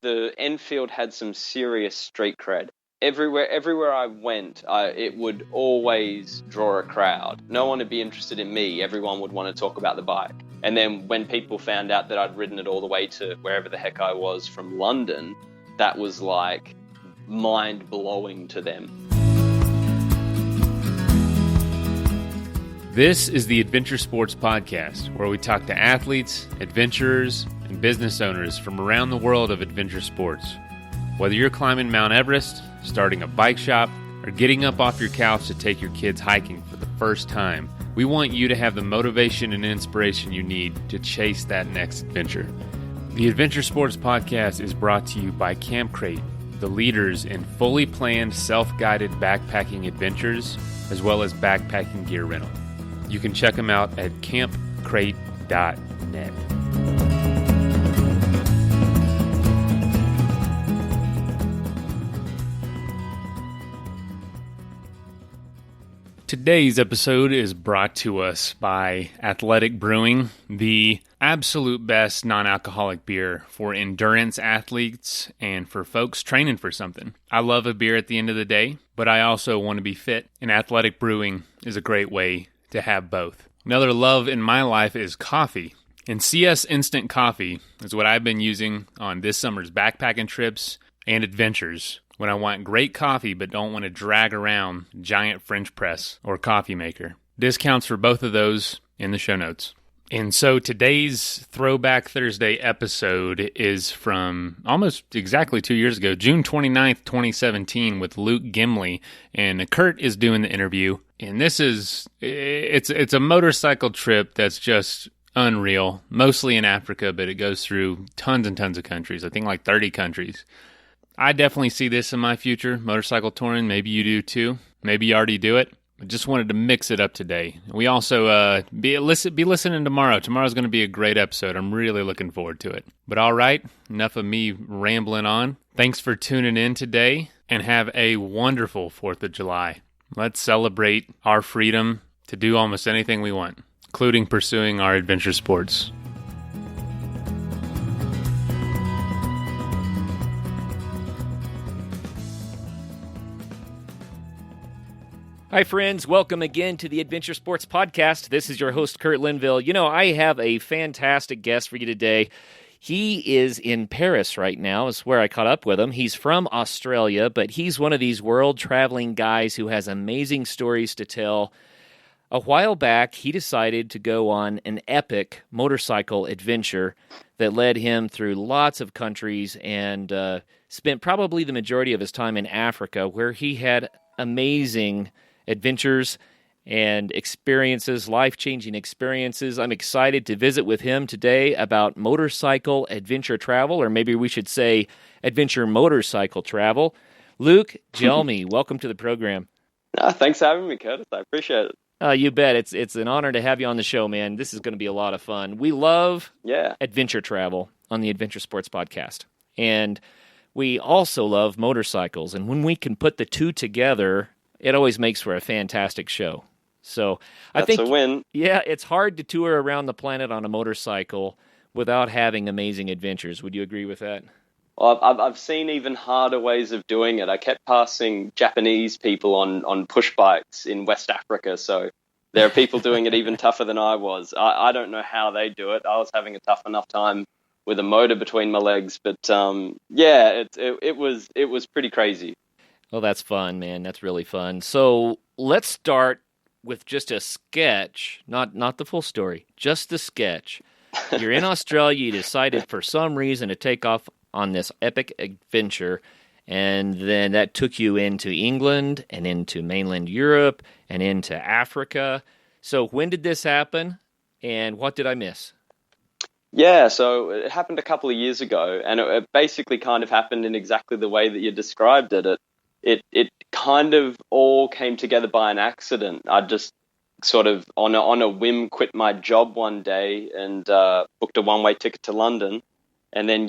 the Enfield had some serious street cred. Everywhere I went, it would always draw a crowd. No one would be interested in me. Everyone would want to talk about the bike. And then when people found out that I'd ridden it all the way to wherever the heck I was from London, that was like mind-blowing to them. This is the Adventure Sports Podcast, where we talk to athletes, adventurers, and business owners from around the world of adventure sports. Whether you're climbing Mount Everest, starting a bike shop, or getting up off your couch to take your kids hiking for the first time, we want you to have the motivation and inspiration you need to chase that next adventure. The Adventure Sports Podcast is brought to you by Camp Crate, the leaders in fully planned self-guided backpacking adventures, as well as backpacking gear rental. You can check them out at campcrate.net. Today's episode is brought to us by Athletic Brewing, the absolute best non-alcoholic beer for endurance athletes and for folks training for something. I love a beer at the end of the day, but I also want to be fit, and Athletic Brewing is a great way to have both. Another love in my life is coffee, and CS Instant Coffee is what I've been using on this summer's backpacking trips and adventures when I want great coffee but don't want to drag around giant French press or coffee maker. Discounts for both of those in the show notes. And so today's Throwback Thursday episode is from almost exactly 2 years ago, June 29th, 2017, with Luke Gelmi, and Kurt is doing the interview. And this is, it's a motorcycle trip that's just unreal, mostly in Africa, but it goes through tons and tons of countries, I think like 30 countries. I definitely see this in my future, motorcycle touring. Maybe you do too. Maybe you already do it. I just wanted to mix it up today. We also be listening tomorrow. Tomorrow's going to be a great episode. I'm really looking forward to it. But all right, enough of me rambling on. Thanks for tuning in today, and have a wonderful 4th of July. Let's celebrate our freedom to do almost anything we want, including pursuing our adventure sports. Hi, friends. Welcome again to the Adventure Sports Podcast. This is your host, Kurt Linville. You know, I have a fantastic guest for you today. He is in Paris right now. It's where I caught up with him. He's from Australia, but he's one of these world-traveling guys who has amazing stories to tell. A while back, he decided to go on an epic motorcycle adventure that led him through lots of countries and spent probably the majority of his time in Africa, where he had amazing adventures and experiences, life-changing experiences. I'm excited to visit with him today about motorcycle adventure travel, or maybe we should say adventure motorcycle travel. Luke Gelmi, welcome to the program. Thanks for having me, Curtis. I appreciate it. You bet. It's an honor to have you on the show, man. This is going to be a lot of fun. We love adventure travel on the Adventure Sports Podcast. And we also love motorcycles. And when we can put the two together, it always makes for a fantastic show. So I think, that's a win. Yeah, it's hard to tour around the planet on a motorcycle without having amazing adventures. Would you agree with that? Well, I've seen even harder ways of doing it. I kept passing Japanese people on push bikes in West Africa, so there are people doing it even tougher than I was. I don't know how they do it. I was having a tough enough time with a motor between my legs, but it was pretty crazy. Well, that's fun, man. That's really fun. So let's start with just a sketch, not the full story, just the sketch. You're in Australia. You decided for some reason to take off on this epic adventure, and then that took you into England and into mainland Europe and into Africa. So when did this happen, and what did I miss? Yeah, so it happened a couple of years ago, and it basically kind of happened in exactly the way that you described it. It kind of all came together by an accident. I just sort of on a whim quit my job one day and booked a one-way ticket to London, and then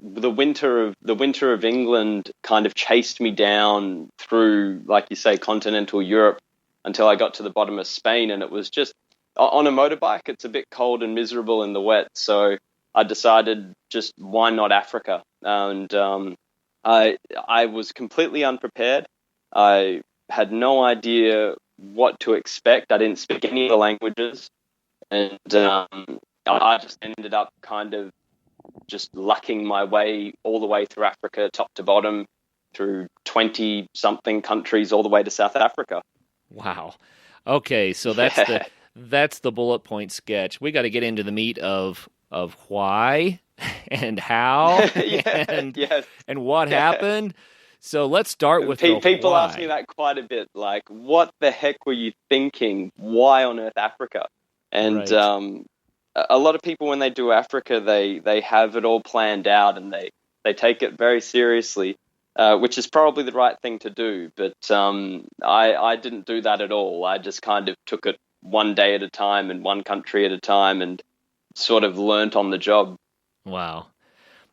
the winter of England kind of chased me down through, like you say, continental Europe until I got to the bottom of Spain, and it was just on a motorbike. It's a bit cold and miserable in the wet, so I decided just why not Africa? And I was completely unprepared. I had no idea what to expect. I didn't speak any of the languages, and I just ended up kind of just lucking my way all the way through Africa, top to bottom, through 20 something countries, all the way to South Africa. Wow. Okay, so that's the bullet point sketch. We got to get into the meat of why and how and Yes. and what happened. So let's start with the People why. ask me that quite a bit. Like, what the heck were you thinking? Why on earth Africa? And Right. a lot of people, when they do Africa, they have it all planned out and they take it very seriously, which is probably the right thing to do. But I didn't do that at all. I just kind of took it one day at a time and one country at a time, and sort of learnt on the job. Wow.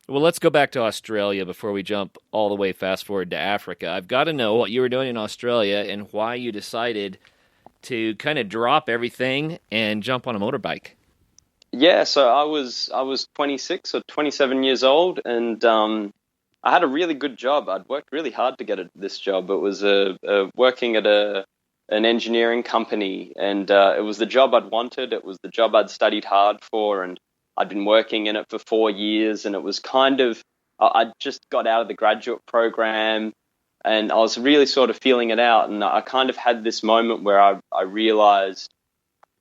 Well, let's go back to Australia before we jump all the way fast forward to Africa. I've got to know what you were doing in Australia and why you decided to kind of drop everything and jump on a motorbike. Yeah, so I was 26 or 27 years old, and I had a really good job. I'd worked really hard to get this job. It was working at an engineering company, and it was the job I'd wanted. It was the job I'd studied hard for, and I'd been working in it for 4 years. And it was kind of I just got out of the graduate program, and I was really sort of feeling it out. And I kind of had this moment where I realized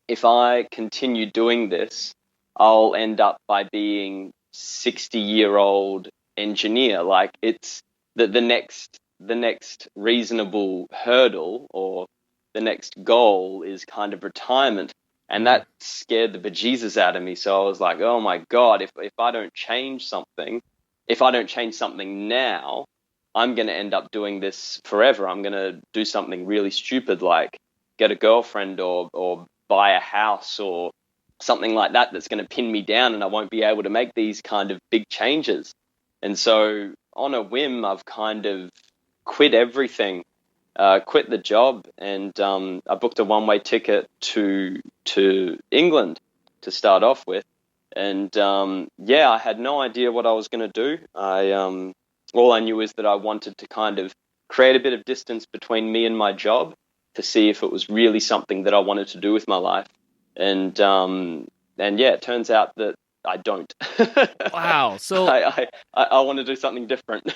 if I continue doing this, I'll end up by being 60-year-old engineer. Like, it's the next reasonable hurdle, or the next goal, is kind of retirement. And that scared the bejesus out of me. So I was like, oh my God, if I don't change something, if I don't change something now, I'm going to end up doing this forever. I'm going to do something really stupid, like get a girlfriend or buy a house or something like that that's going to pin me down, and I won't be able to make these kind of big changes. And so on a whim, I've kind of quit everything, quit the job, and I booked a one-way ticket to England to start off with. And I had no idea what I was going to do. All I knew is that I wanted to kind of create a bit of distance between me and my job to see if it was really something that I wanted to do with my life. And it turns out that I don't. Wow. So I want to do something different.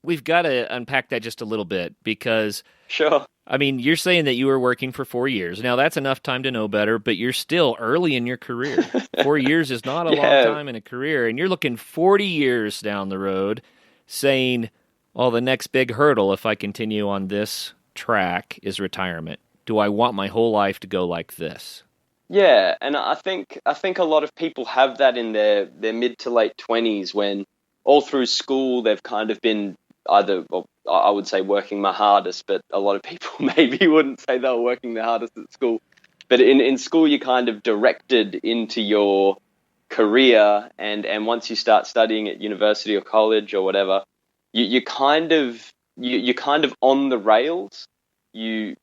we've got to unpack that just a little bit because, Sure. I mean, you're saying that you were working for 4 years. Now, that's enough time to know better, but you're still early in your career. 4 years is not a long time in a career, and you're looking 40 years down the road saying, well, the next big hurdle, if I continue on this track, is retirement. Do I want my whole life to go like this? Yeah, and I think a lot of people have that in their mid to late 20s, when all through school they've kind of been either, well, I would say working my hardest, but a lot of people maybe wouldn't say they were working the hardest at school. But in school, you're kind of directed into your career, and once you start studying at university or college or whatever, you're kind of on the rails. And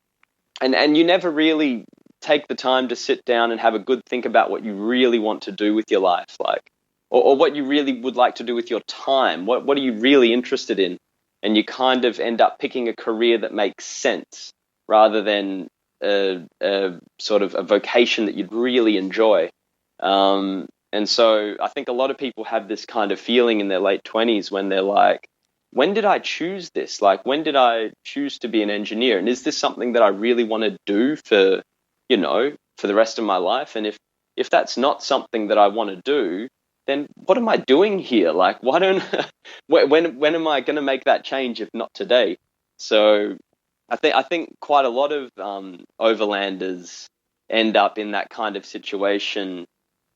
you never really take the time to sit down and have a good think about what you really want to do with your life, like, or what you really would like to do with your time. What are you really interested in? And you kind of end up picking a career that makes sense rather than a sort of a vocation that you'd really enjoy. And so I think a lot of people have this kind of feeling in their late 20s when they're like, when did I choose this? Like, when did I choose to be an engineer? And is this something that I really want to do for the rest of my life? And if that's not something that I want to do, then what am I doing here? Like, why don't when am I going to make that change if not today? So I think quite a lot of overlanders end up in that kind of situation,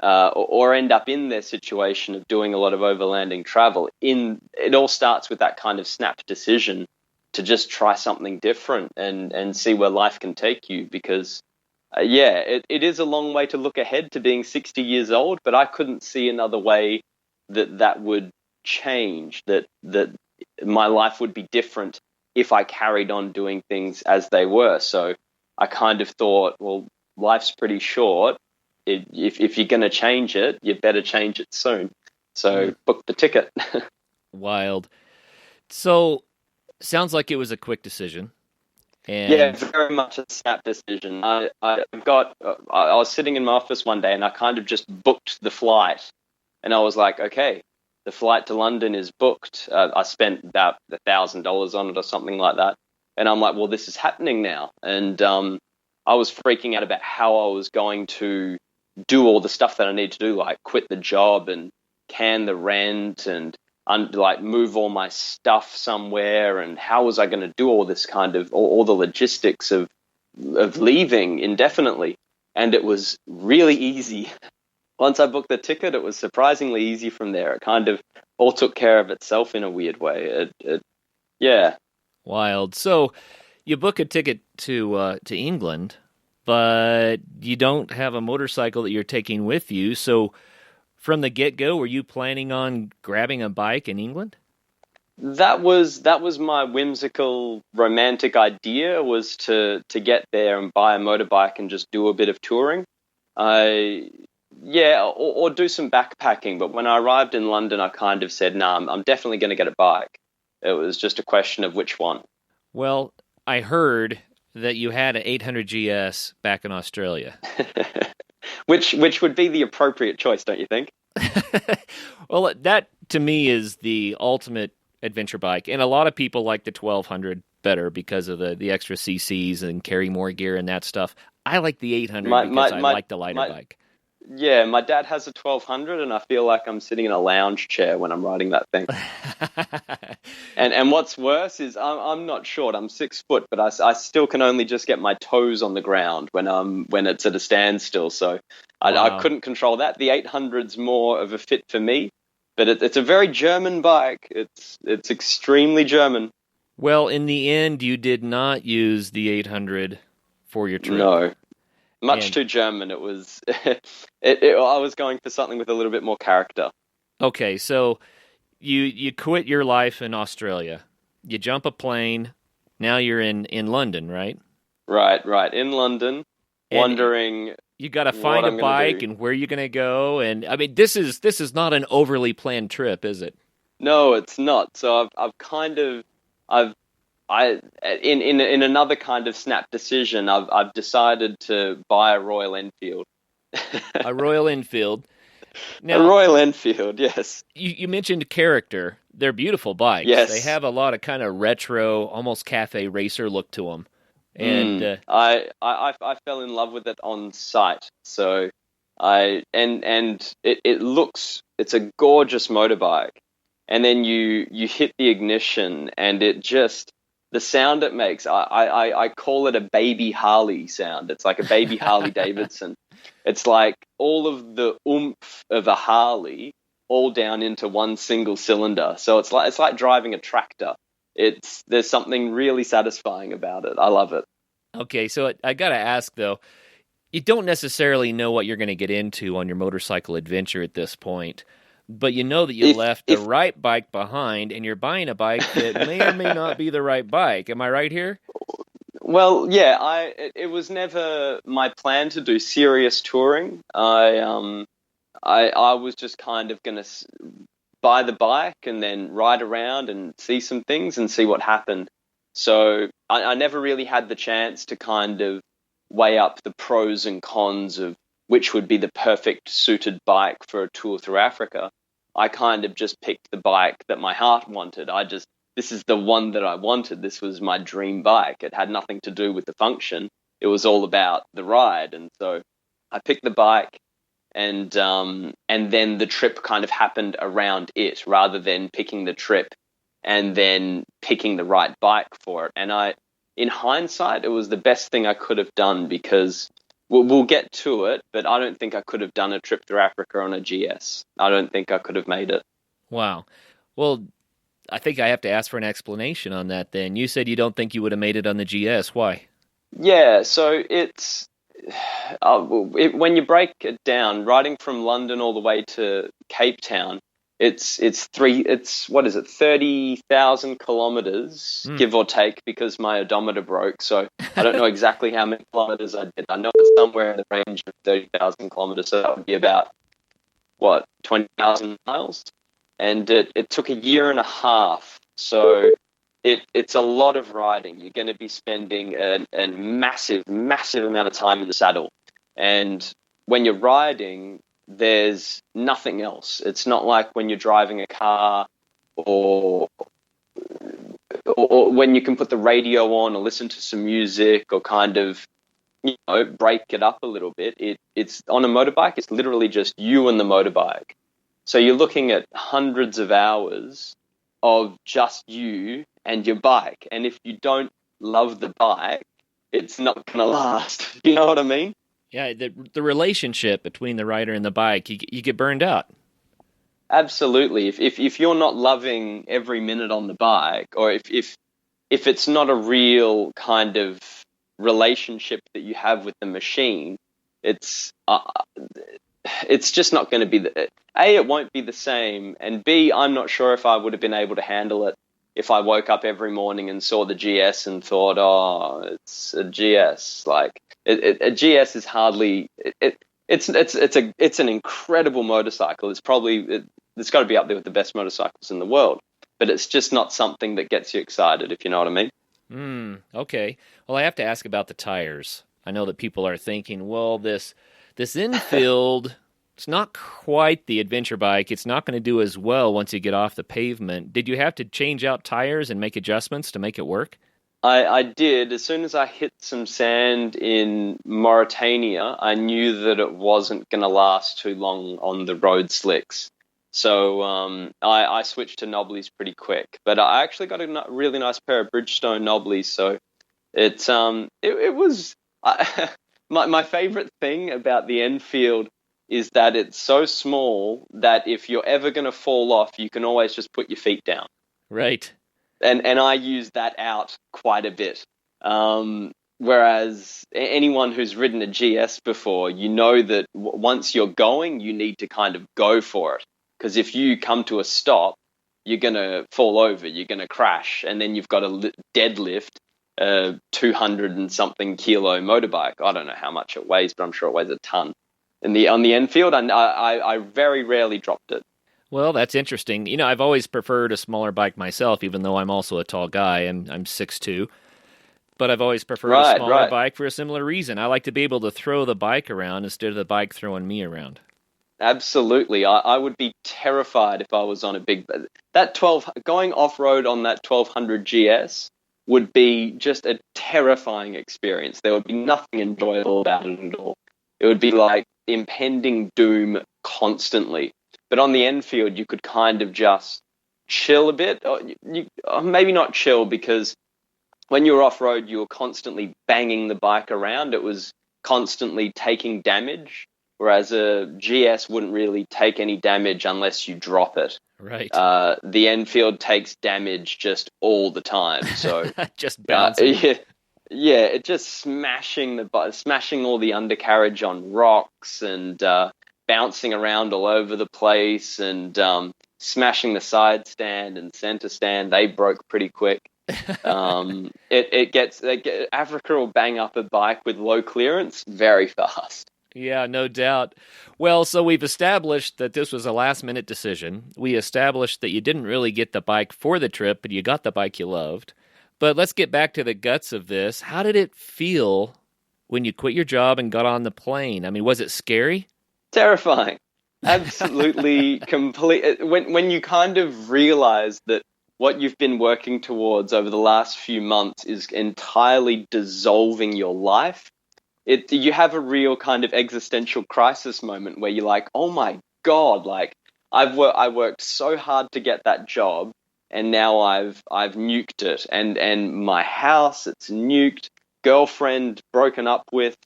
or end up in their situation of doing a lot of overlanding travel. It all starts with that kind of snap decision to just try something different and see where life can take you, because it is a long way to look ahead to being 60 years old, but I couldn't see another way that would change, that my life would be different if I carried on doing things as they were. So I kind of thought, well, life's pretty short. if you're going to change it, you better change it soon. So book the ticket. Wild. So, sounds like it was a quick decision. Yeah, And very much a snap decision. I was sitting in my office one day and I kind of just booked the flight, and I was like, okay, the flight to London is booked. I spent about $1,000 on it or something like that, and I'm like, well, this is happening now, and I was freaking out about how I was going to do all the stuff that I need to do, like quit the job and can the rent and like move all my stuff somewhere, and how was I going to do all this kind of all the logistics of leaving indefinitely. And it was really easy. Once I booked the ticket, it was surprisingly easy from there. It kind of all took care of itself in a weird way. Yeah. wild. So, you book a ticket to England, but you don't have a motorcycle that you're taking with you. So, from the get-go, were you planning on grabbing a bike in England? That was my whimsical, romantic idea, was to get there and buy a motorbike and just do a bit of touring. Or do some backpacking. But when I arrived in London, I kind of said, "Nah, I'm definitely going to get a bike." It was just a question of which one. Well, I heard that you had an 800 GS back in Australia. Which would be the appropriate choice, don't you think? Well, that to me is the ultimate adventure bike, and a lot of people like the 1200 better because of the extra CCs and carry more gear and that stuff. I like the 800 because I like the lighter bike. Yeah, my dad has a 1200, and I feel like I'm sitting in a lounge chair when I'm riding that thing. And what's worse is I'm not short. I'm 6 foot, but I still can only just get my toes on the ground when it's at a standstill. So I couldn't control that. The 800's more of a fit for me, but it's a very German bike. It's extremely German. Well, in the end, you did not use the 800 for your trip. No. Much too German. It was. I was going for something with a little bit more character. Okay, so you quit your life in Australia. You jump a plane. Now you're in London, right? Right. In London, And wondering. You got to find a bike and where you're going to go. And I mean, this is not an overly planned trip, is it? No, it's not. So in another kind of snap decision, I've decided to buy a Royal Enfield. A Royal Enfield. Now, a Royal Enfield, yes. You mentioned character. They're beautiful bikes. Yes. They have a lot of kind of retro, almost cafe racer look to them. And I fell in love with it on sight. So it's a gorgeous motorbike. And then you hit the ignition, and it just, the sound it makes, I call it a baby Harley sound. It's like a baby Harley Davidson. It's like all of the oomph of a Harley all down into one single cylinder. So it's like driving a tractor. There's something really satisfying about it. I love it. Okay, so I got to ask though, you don't necessarily know what you're going to get into on your motorcycle adventure at this point. But you know that you left the right bike behind, and you're buying a bike that may or may not be the right bike. Am I right here? Well, yeah. It was never my plan to do serious touring. I was just kind of going to buy the bike and then ride around and see some things and see what happened. So I never really had the chance to kind of weigh up the pros and cons of which would be the perfect suited bike for a tour through Africa. I kind of just picked the bike that my heart wanted. This is the one that I wanted. This was my dream bike. It had nothing to do with the function. It was all about the ride. And so I picked the bike, and then the trip kind of happened around it, rather than picking the trip and then picking the right bike for it. And in hindsight, it was the best thing I could have done, because we'll get to it, but I don't think I could have done a trip through Africa on a GS. I don't think I could have made it. Wow. Well, I think I have to ask for an explanation on that then. You said you don't think you would have made it on the GS. Why? Yeah, so it's... when you break it down, riding from London all the way to Cape Town, what is it, 30,000 kilometers, give or take, because my odometer broke. So I don't know exactly how many kilometers I did. I know it's somewhere in the range of 30,000 kilometers. So that would be about, 20,000 miles. And it took a year and a half. So it's a lot of riding. You're going to be spending a massive, massive amount of time in the saddle. And when you're riding, there's nothing else. It's not like when you're driving a car or when you can put the radio on or listen to some music or kind of, break it up a little bit. It's on a motorbike, it's literally just you and the motorbike. So you're looking at hundreds of hours of just you and your bike. And if you don't love the bike, it's not going to last. You know what I mean? Yeah, the relationship between the rider and the bike, you get burned out. Absolutely. If you're not loving every minute on the bike, or if it's not a real kind of relationship that you have with the machine, it's just not going to be it won't be the same, and B, I'm not sure if I would have been able to handle it if I woke up every morning and saw the GS and thought, oh, it's a GS. Like a GS is hardly it's an incredible motorcycle. It's probably it's got to be up there with the best motorcycles in the world, but it's just not something that gets you excited, if you know what I mean. Okay. Well, I have to ask about the tires. I know that people are thinking, well, this Enfield, it's not quite the adventure bike. It's not going to do as well once you get off the pavement. Did you have to change out tires and make adjustments to make it work? I did. As soon as I hit some sand in Mauritania, I knew that it wasn't going to last too long on the road slicks. So I switched to knobblies pretty quick. But I actually got a really nice pair of Bridgestone knobblies. So it was my favorite thing about the Enfield is that it's so small that if you're ever going to fall off, you can always just put your feet down. Right. And I use that out quite a bit. Whereas anyone who's ridden a GS before, you know that once you're going, you need to kind of go for it. Because if you come to a stop, you're going to fall over, you're going to crash, and then you've got to deadlift a 200 and something kilo motorbike. I don't know how much it weighs, but I'm sure it weighs a ton. On the Enfield, I very rarely dropped it. Well, that's interesting. I've always preferred a smaller bike myself, even though I'm also a tall guy. I'm 6'2", but I've always preferred a smaller bike for a similar reason. I like to be able to throw the bike around instead of the bike throwing me around. Absolutely. I would be terrified if I was on a big... Going off-road on that 1200 GS would be just a terrifying experience. There would be nothing enjoyable about it at all. It would be like impending doom constantly. But on the Enfield, you could kind of just chill a bit. Or maybe not chill, because when you were off-road, you were constantly banging the bike around. It was constantly taking damage, whereas a GS wouldn't really take any damage unless you drop it. Right. The Enfield takes damage just all the time. So just bouncing. Yeah, it just smashing all the undercarriage on rocks and bouncing around all over the place and smashing the side stand and center stand. They broke pretty quick. Africa will bang up a bike with low clearance very fast. Yeah, no doubt. Well, so we've established that this was a last-minute decision. We established that you didn't really get the bike for the trip, but you got the bike you loved. But let's get back to the guts of this. How did it feel when you quit your job and got on the plane? I mean, was it scary? Terrifying. Absolutely complete. When you kind of realize that what you've been working towards over the last few months is entirely dissolving your life, you have a real kind of existential crisis moment where you're like, oh my God, like I worked so hard to get that job, and now I've nuked it, and my house, it's nuked, girlfriend broken up with,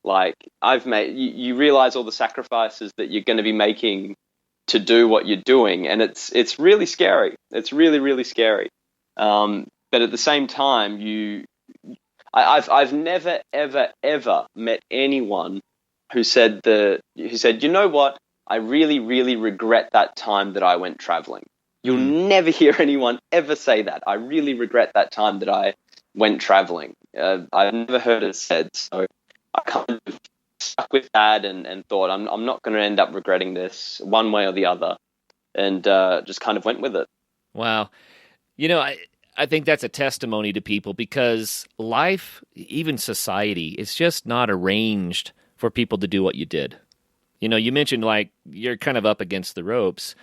like I've made. You realize all the sacrifices that you're going to be making to do what you're doing, and it's really scary. It's really, really scary. But at the same time, I've never, ever, ever met anyone who said, you know what, I really, really regret that time that I went traveling. You'll never hear anyone ever say that. I really regret that time that I went traveling. I've never heard it said. So I kind of stuck with that and thought, I'm not going to end up regretting this one way or the other. And just kind of went with it. Wow. I think that's a testimony to people, because life, even society, is just not arranged for people to do what you did. You mentioned like you're kind of up against the ropes.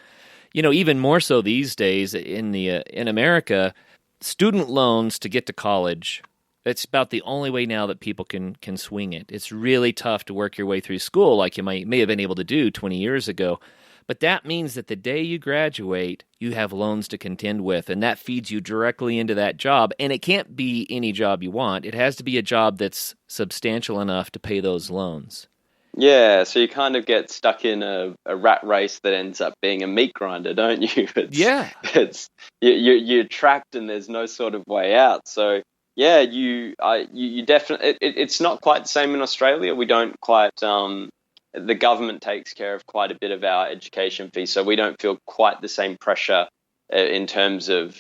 Even more so these days in America, student loans to get to college, it's about the only way now that people can swing it. It's really tough to work your way through school like you may have been able to do 20 years ago. But that means that the day you graduate, you have loans to contend with, and that feeds you directly into that job. And it can't be any job you want. It has to be a job that's substantial enough to pay those loans. Yeah, so you kind of get stuck in a rat race that ends up being a meat grinder, don't you? You're trapped and there's no sort of way out. So yeah, you definitely. It's not quite the same in Australia. We don't quite. The government takes care of quite a bit of our education fees, so we don't feel quite the same pressure in terms of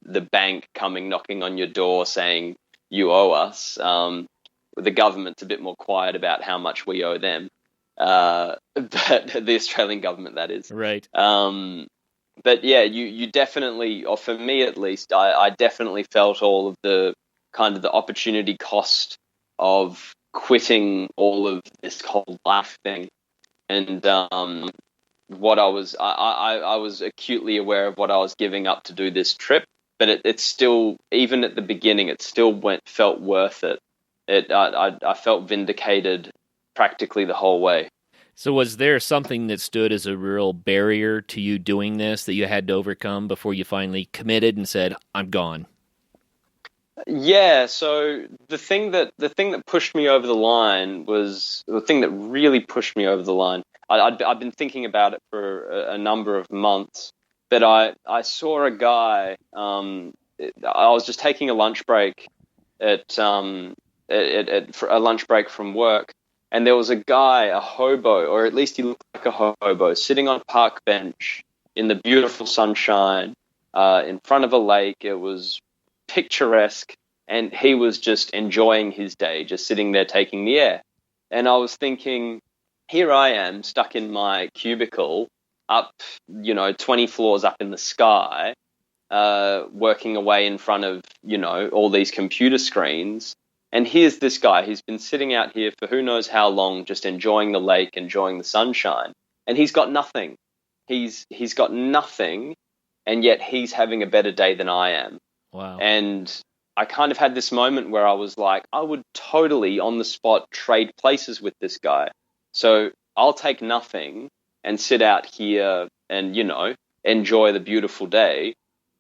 the bank coming knocking on your door saying you owe us. The government's a bit more quiet about how much we owe them, but the Australian government, that is. Right. But yeah, you definitely, or for me at least, I definitely felt all of the kind of the opportunity cost of quitting all of this whole life thing. And what I was acutely aware of what I was giving up to do this trip, but it still, even at the beginning, it still felt worth it. I felt vindicated practically the whole way. So was there something that stood as a real barrier to you doing this that you had to overcome before you finally committed and said, I'm gone? Yeah, so the thing that pushed me over the line was the thing that really pushed me over the line. I've been thinking about it for a number of months, but I saw a guy. I was just taking a lunch break for a lunch break from work, and there was a guy, a hobo, or at least he looked like a hobo, sitting on a park bench in the beautiful sunshine in front of a lake. It was picturesque, and he was just enjoying his day, just sitting there taking the air. And I was thinking, here I am stuck in my cubicle up, 20 floors up in the sky, working away in front of, all these computer screens. And here's this guy, he's been sitting out here for who knows how long, just enjoying the lake, enjoying the sunshine. And he's got nothing. He's got nothing, and yet he's having a better day than I am. Wow. And I kind of had this moment where I was like, I would totally on the spot trade places with this guy. So I'll take nothing and sit out here and, enjoy the beautiful day.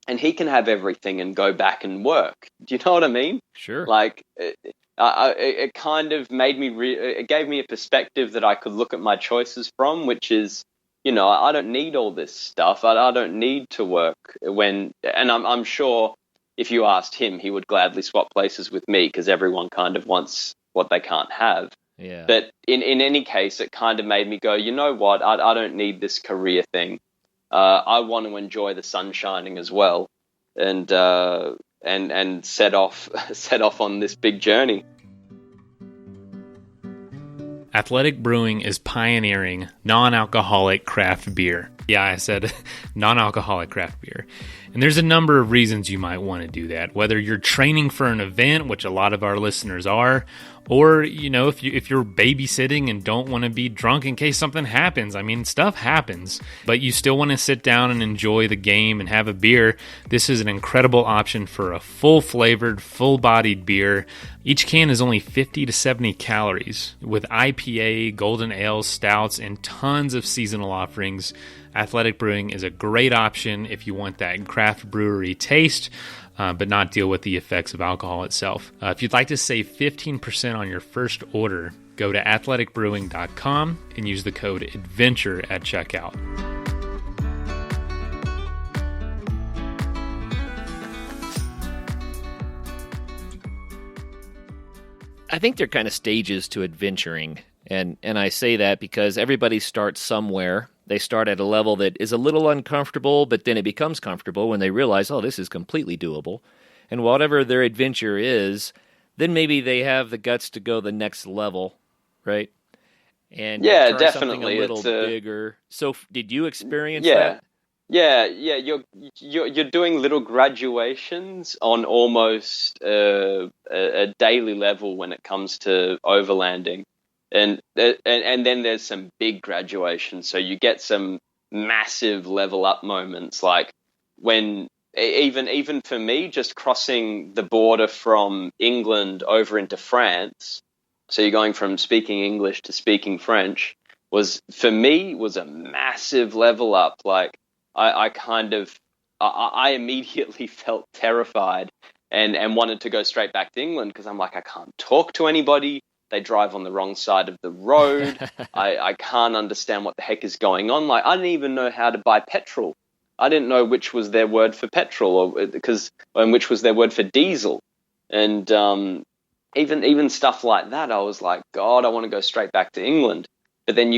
And he can have everything and go back and work. Do you know what I mean? Sure. Like, it kind of made me, it gave me a perspective that I could look at my choices from, which is, I don't need all this stuff. I don't need to work and I'm sure if you asked him, he would gladly swap places with me because everyone kind of wants what they can't have. Yeah. But in any case, it kind of made me go, you know what? I don't need this career thing. I want to enjoy the sun shining as well, and set off on this big journey. Athletic Brewing is pioneering non-alcoholic craft beer. Yeah, I said non-alcoholic craft beer. And there's a number of reasons you might want to do that, whether you're training for an event, which a lot of our listeners are, or, if you're babysitting and don't want to be drunk in case something happens. I mean, stuff happens, but you still want to sit down and enjoy the game and have a beer. This is an incredible option for a full-flavored, full-bodied beer. Each can is only 50 to 70 calories. With IPA, golden ales, stouts, and tons of seasonal offerings, Athletic Brewing is a great option if you want that craft brewery taste, but not deal with the effects of alcohol itself. If you'd like to save 15% on your first order, go to athleticbrewing.com and use the code ADVENTURE at checkout. I think there are kind of stages to adventuring. And I say that because everybody starts somewhere. They start at a level that is a little uncomfortable, but then it becomes comfortable when they realize, oh, this is completely doable. And whatever their adventure is, then maybe they have the guts to go the next level, right? And Yeah, try something a definitely. little bigger. So did you experience Yeah. that? Yeah. You're doing little graduations on almost a daily level when it comes to overlanding, and then there's some big graduations. So you get some massive level up moments, like when even for me, just crossing the border from England over into France. So you're going from speaking English to speaking French was for me was a massive level up. Like I kind of I immediately felt terrified and wanted to go straight back to England because I'm like, I can't talk to anybody. They drive on the wrong side of the road. I can't understand what the heck is going on. Like I didn't even know how to buy petrol. I didn't know which was their word for petrol and which was their word for diesel. And even stuff like that, I was like, God, I want to go straight back to England. But then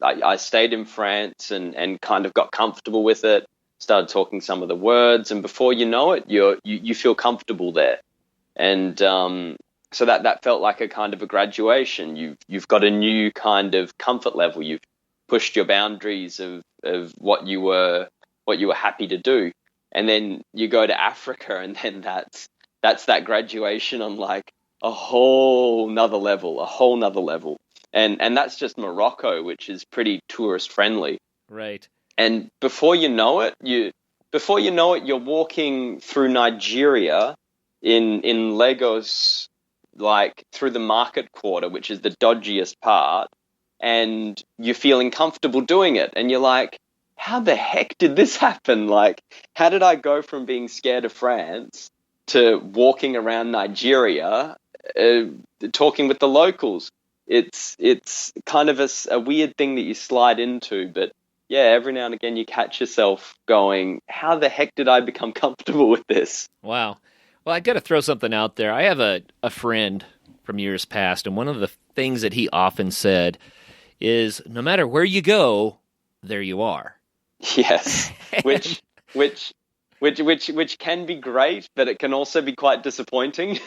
I stayed in France and kind of got comfortable with it, started talking some of the words, and before you know it, you feel comfortable there. And so that felt like a kind of a graduation. You've got a new kind of comfort level. You've pushed your boundaries of what you were happy to do. And then you go to Africa, and then that's that graduation on like a whole nother level. And that's just Morocco, which is pretty tourist friendly. Right. And before you know it, you're walking through Nigeria in Lagos, like through the market quarter, which is the dodgiest part, and you're feeling comfortable doing it. And you're like, how the heck did this happen? Like, how did I go from being scared of France to walking around Nigeria, talking with the locals? It's kind of a weird thing that you slide into, but yeah, every now and again you catch yourself going, how the heck did I become comfortable with this? Wow. Well, I got to throw something out there. I have a friend from years past, and one of the things that he often said is, no matter where you go, there you are. Yes, which can be great, but it can also be quite disappointing.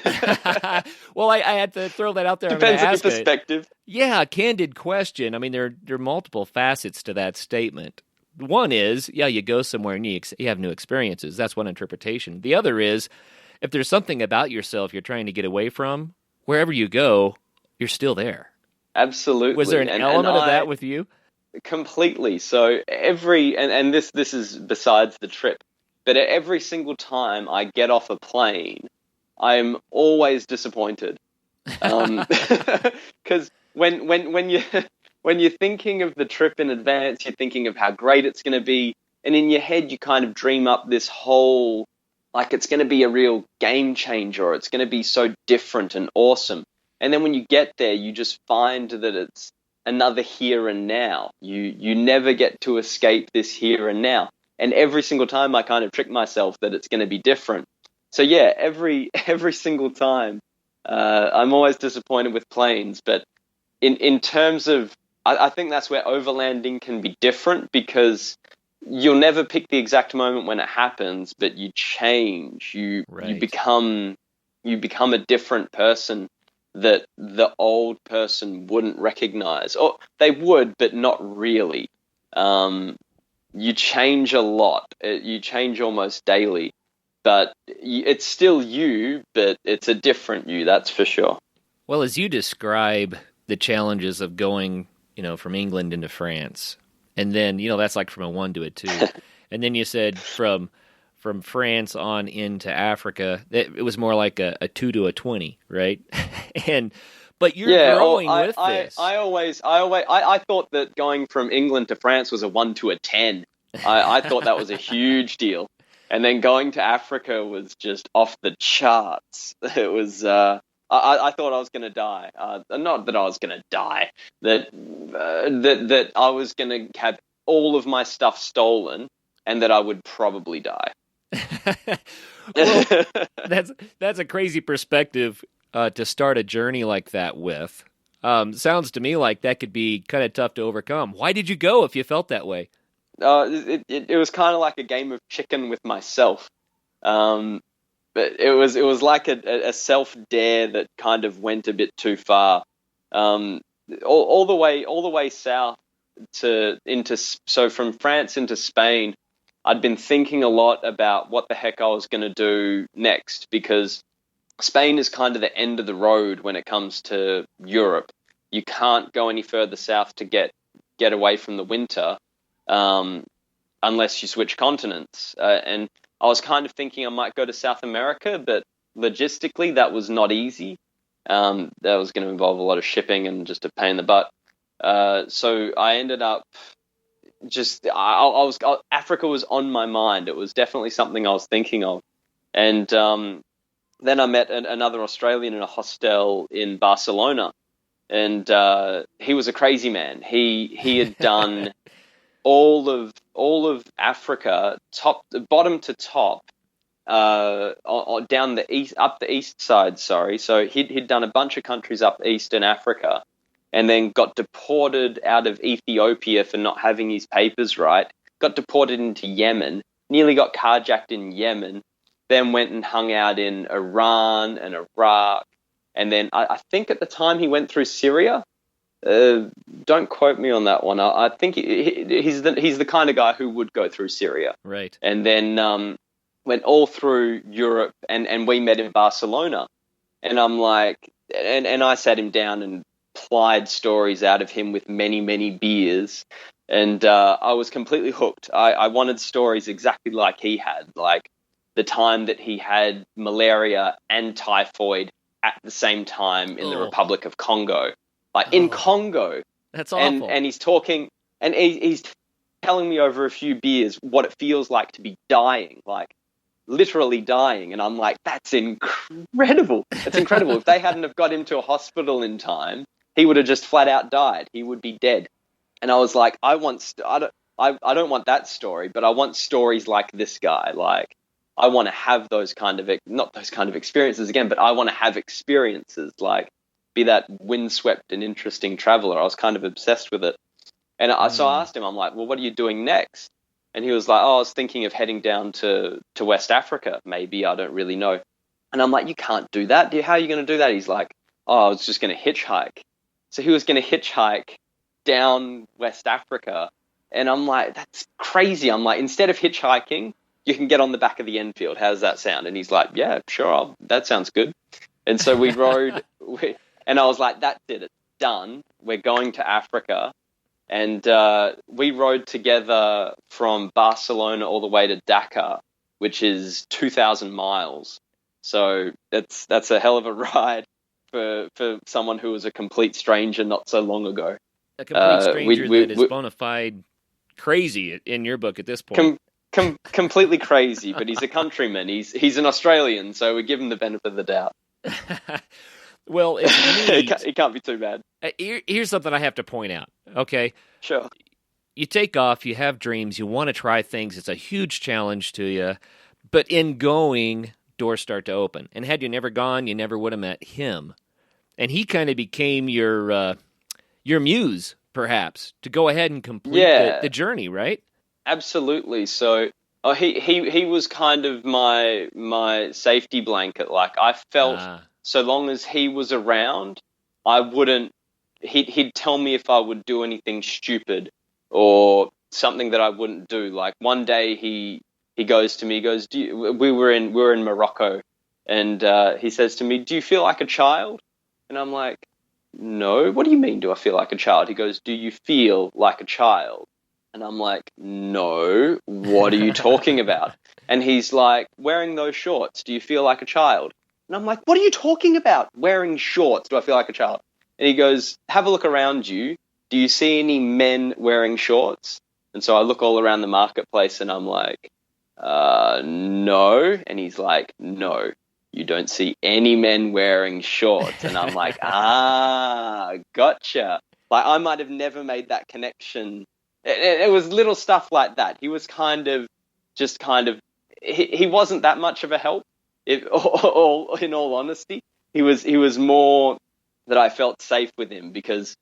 Well, I had to throw that out there. Depends on your ask it. perspective. Yeah, candid question. I mean, there are multiple facets to that statement. One is, yeah, you go somewhere and you have new experiences. That's one interpretation. The other is, if there's something about yourself you're trying to get away from, wherever you go, you're still there. Absolutely. Was there an element of that with you? Completely. So and this is besides the trip, but every single time I get off a plane, I'm always disappointed. Because when you're thinking of the trip in advance, you're thinking of how great it's going to be, and in your head you kind of dream up this whole, like it's going to be a real game changer, or it's going to be so different and awesome. And then when you get there, you just find that it's another here and now. You never get to escape this here and now. And every single time I kind of trick myself that it's going to be different. So yeah, every single time I'm always disappointed with planes. But in terms of, I think that's where overlanding can be different, because you'll never pick the exact moment when it happens, but you change. You become a different person that the old person wouldn't recognize, or they would, but not really. You change a lot. You change almost daily, but it's still you, but it's a different you, that's for sure. Well, as you describe the challenges of going, from England into France, and then, that's like from a 1 to a 2, and then you said from France on into Africa, it was more like a 2 to a 20, right? But you're growing with this. I thought that going from England to France was a 1 to a 10. I thought that was a huge deal. And then going to Africa was just off the charts. It was, I thought I was going to die. Not that I was going to die, that I was going to have all of my stuff stolen and that I would probably die. Well, that's a crazy perspective to start a journey like that with. Sounds to me like that could be kind of tough to overcome. Why did you go if you felt that way? It was kind of like a game of chicken with myself. But it was like a self dare that kind of went a bit too far. All the way south so from France into Spain, I'd been thinking a lot about what the heck I was going to do next, because Spain is kind of the end of the road when it comes to Europe. You can't go any further south to get away from the winter, unless you switch continents. And I was kind of thinking I might go to South America, but logistically that was not easy. That was going to involve a lot of shipping and just a pain in the butt. So I ended up Africa was on my mind. It was definitely something I was thinking of. And then I met another Australian in a hostel in Barcelona, and he was a crazy man. He had done all of Africa, bottom to top, down the east, up the east side. Sorry, so he'd done a bunch of countries up east in Africa, and then got deported out of Ethiopia for not having his papers right. Got deported into Yemen, nearly got carjacked in Yemen, then went and hung out in Iran and Iraq, and then I think at the time he went through Syria. Don't quote me on that one. I think he's the kind of guy who would go through Syria. Right. And then went all through Europe, and we met in Barcelona. And I'm like, and I sat him down and plied stories out of him with many, many beers. And I was completely hooked. I wanted stories exactly like he had, like the time that he had malaria and typhoid at the same time in the Republic of Congo. Like in Congo. That's awful. And he's talking, and he's telling me over a few beers what it feels like to be dying, like literally dying. And I'm like, that's incredible. That's incredible. If they hadn't have got him to a hospital in time, he would have just flat out died. He would be dead. And I was like, I don't want that story, but I want stories like this guy. Like, I want to have those kind of, not those kind of experiences again, but I want to have experiences, like be that windswept and interesting traveler. I was kind of obsessed with it. And so I asked him, I'm like, well, what are you doing next? And he was like, oh, I was thinking of heading down to West Africa, maybe. I don't really know. And I'm like, you can't do that. How are you going to do that? He's like, oh, I was just going to hitchhike. So he was going to hitchhike down West Africa. And I'm like, that's crazy. I'm like, instead of hitchhiking, you can get on the back of the Enfield. How does that sound? And he's like, yeah, sure. That sounds good. And so we rode, and I was like, that's it. It's done. We're going to Africa. And we rode together from Barcelona all the way to Dakar, which is 2,000 miles. So that's a hell of a ride for someone who was a complete stranger not so long ago. A complete stranger that is bona fide crazy in your book at this point. Completely crazy, but he's a countryman. He's an Australian, so we give him the benefit of the doubt. Well, it's neat. It can't be too bad. Here's something I have to point out, okay? Sure. You take off, you have dreams, you want to try things, it's a huge challenge to you, but in going, doors start to open. And had you never gone, you never would have met him. And he kind of became your muse, perhaps, to go ahead and complete the journey, right? Absolutely. So he was kind of my safety blanket. Like, I felt so long as he was around, I wouldn't. He'd tell me if I would do anything stupid or something that I wouldn't do. Like, one day he goes to me, he goes, we were in Morocco, and he says to me, do you feel like a child? And I'm like, no. What do you mean, do I feel like a child? He goes, do you feel like a child? And I'm like, no, what are you talking about? And he's like, wearing those shorts, do you feel like a child? And I'm like, what are you talking about? Wearing shorts, do I feel like a child? And he goes, have a look around you. Do you see any men wearing shorts? And so I look all around the marketplace and I'm like, no. And he's like, no, you don't see any men wearing shorts. And I'm like, gotcha. Like, I might have never made that connection. It was little stuff like that. He was he wasn't that much of a help, in all honesty. He was more that I felt safe with him because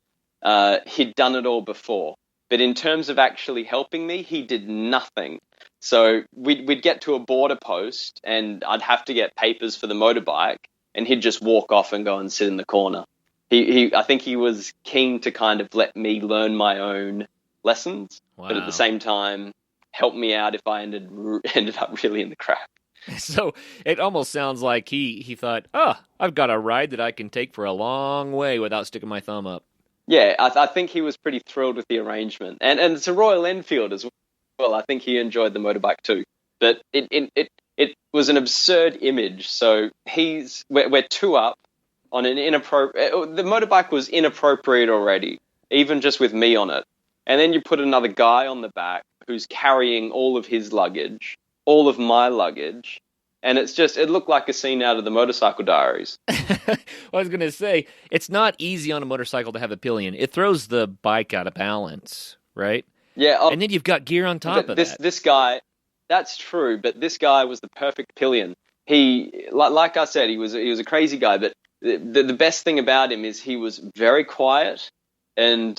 he'd done it all before. But in terms of actually helping me, he did nothing. So we'd get to a border post and I'd have to get papers for the motorbike, and he'd just walk off and go and sit in the corner. I think he was keen to kind of let me learn my own lessons, Wow. but at the same time help me out if I ended up really in the crap. So it almost sounds like he thought, oh, I've got a ride that I can take for a long way without sticking my thumb up. Yeah, I think he was pretty thrilled with the arrangement, and it's a Royal Enfield as well. I think he enjoyed the motorbike too, but it was an absurd image. So we're two up on an inappropriate. The motorbike was inappropriate already, even just with me on it, and then you put another guy on the back who's carrying all of his luggage, all of my luggage. And it looked like a scene out of the Motorcycle Diaries. Well, I was going to say, it's not easy on a motorcycle to have a pillion. It throws the bike out of balance, right? Yeah. And then you've got gear on top of that. This guy, that's true, but this guy was the perfect pillion. He, like I said, he was a crazy guy, but the best thing about him is he was very quiet, and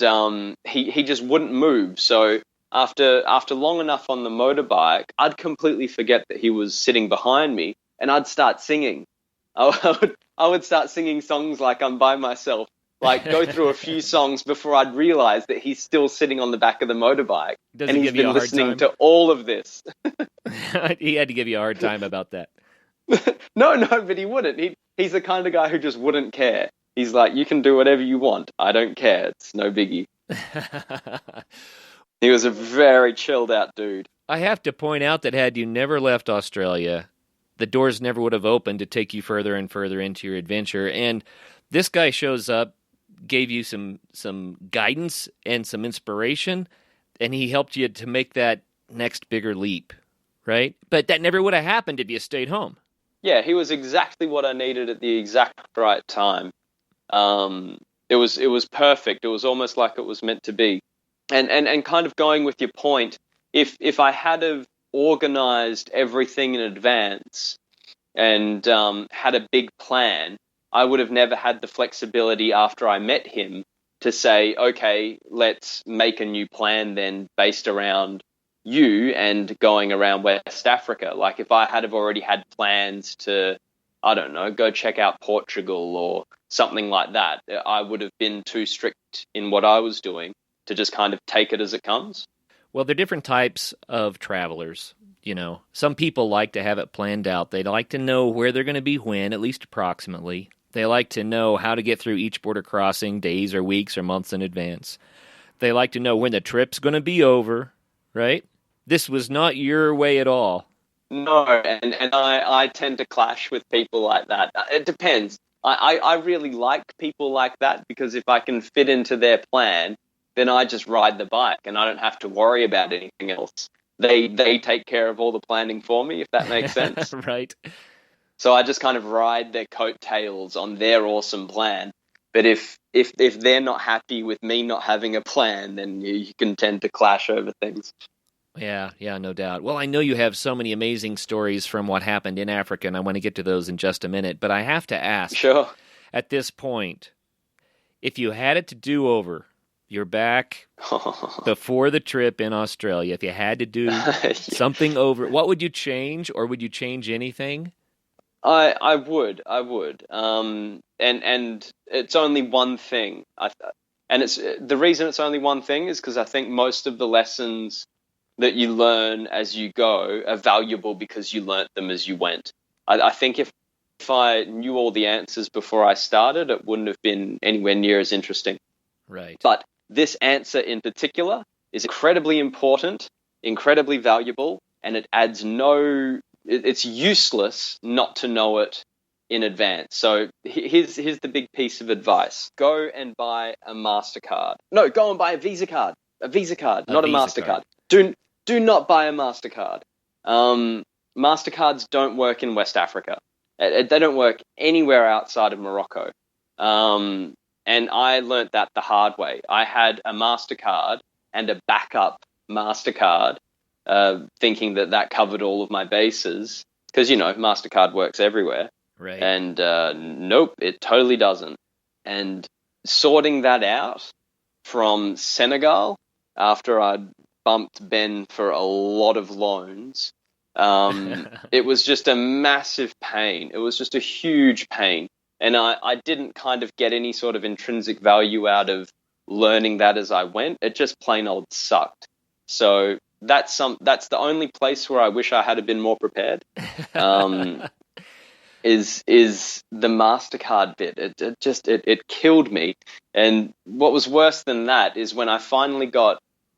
he just wouldn't move. So after long enough on the motorbike, I'd completely forget that he was sitting behind me, and I'd start singing. I would start singing songs like I'm by myself, like go through a few songs before I'd realize that he's still sitting on the back of the motorbike. Does and he he's give you been a hard listening time? to all of this. He had to give you a hard time about that. No, but he wouldn't. He's the kind of guy who just wouldn't care. He's like, you can do whatever you want. I don't care. It's no biggie. He was a very chilled out dude. I have to point out that had you never left Australia, the doors never would have opened to take you further and further into your adventure. And this guy shows up, gave you some guidance and some inspiration, and he helped you to make that next bigger leap, right? But that never would have happened if you stayed home. Yeah, he was exactly what I needed at the exact right time. It was perfect. It was almost like it was meant to be. And kind of going with your point, if I had have organized everything in advance and had a big plan, I would have never had the flexibility after I met him to say, okay, let's make a new plan then based around you and going around West Africa. Like if I had have already had plans to, I don't know, go check out Portugal or something like that, I would have been too strict in what I was doing to just kind of take it as it comes. Well, there are different types of travelers. You know, some people like to have it planned out. They like to know where they're going to be when, at least approximately. They like to know how to get through each border crossing days or weeks or months in advance. They like to know when the trip's going to be over, right? This was not your way at all. No, and I tend to clash with people like that. It depends. I really like people like that because if I can fit into their plan, then I just ride the bike and I don't have to worry about anything else. They take care of all the planning for me, if that makes sense. Right. So I just kind of ride their coattails on their awesome plan. But if they're not happy with me not having a plan, then you can tend to clash over things. Yeah, no doubt. Well, I know you have so many amazing stories from what happened in Africa, and I want to get to those in just a minute. But I have to ask, sure, at this point, if you had it to do over, you're back before the trip in Australia, if you had to do something over, what would you change, or would you change anything? I would. And it's only one thing. And it's the reason it's only one thing is because I think most of the lessons that you learn as you go are valuable because you learnt them as you went. I think if I knew all the answers before I started, it wouldn't have been anywhere near as interesting. Right. But this answer in particular is incredibly important, incredibly valuable, and it adds it's useless not to know it in advance. So here's the big piece of advice. Go and buy a MasterCard. No, go and buy a Visa card. A Visa card, not a MasterCard. Do not buy a MasterCard. MasterCards don't work in West Africa. They don't work anywhere outside of Morocco. And I learnt that the hard way. I had a MasterCard and a backup MasterCard, thinking that covered all of my bases. Because, MasterCard works everywhere. Right. And nope, it totally doesn't. And sorting that out from Senegal after I'd bumped Ben for a lot of loans, it was just a massive pain. It was just a huge pain. And I didn't kind of get any sort of intrinsic value out of learning that as I went. It just plain old sucked. So that's the only place where I wish I had been more prepared. Is the MasterCard bit. It killed me. And what was worse than that is when I finally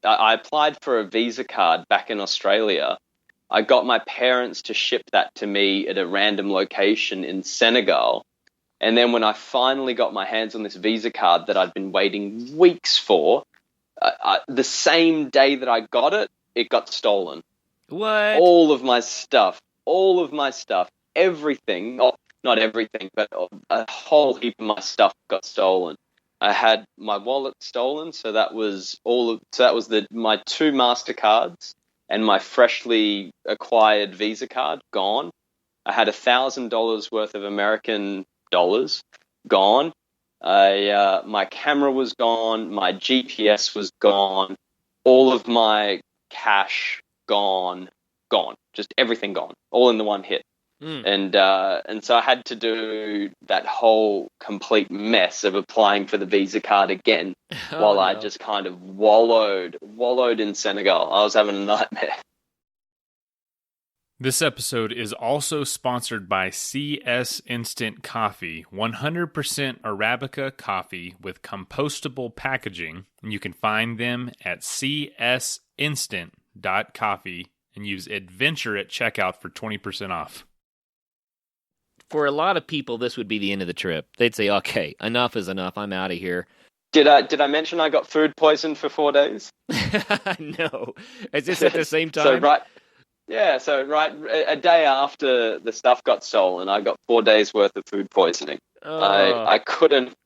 I applied for a Visa card back in Australia. I got my parents to ship that to me at a random location in Senegal. And then when I finally got my hands on this Visa card that I'd been waiting weeks for, the same day that I got it, it got stolen. What? All of my stuff, everything, not everything, but a whole heap of my stuff got stolen. I had my wallet stolen, so that was my 2 MasterCards and my freshly acquired Visa card gone. I had $1,000 worth of American dollars gone. My camera was gone. My GPS was gone. All of my cash gone. Just everything gone. All in the one hit. And so I had to do that whole complete mess of applying for the Visa card again while I just kind of wallowed in Senegal. I was having a nightmare. This episode is also sponsored by CS Instant Coffee, 100% Arabica coffee with compostable packaging. And you can find them at csinstant.coffee and use adventure at checkout for 20% off. For a lot of people, this would be the end of the trip. They'd say, okay, enough is enough. I'm out of here. Did I mention I got food poisoned for 4 days? No. Is this at the same time? So a day after the stuff got stolen, I got 4 days worth of food poisoning. I couldn't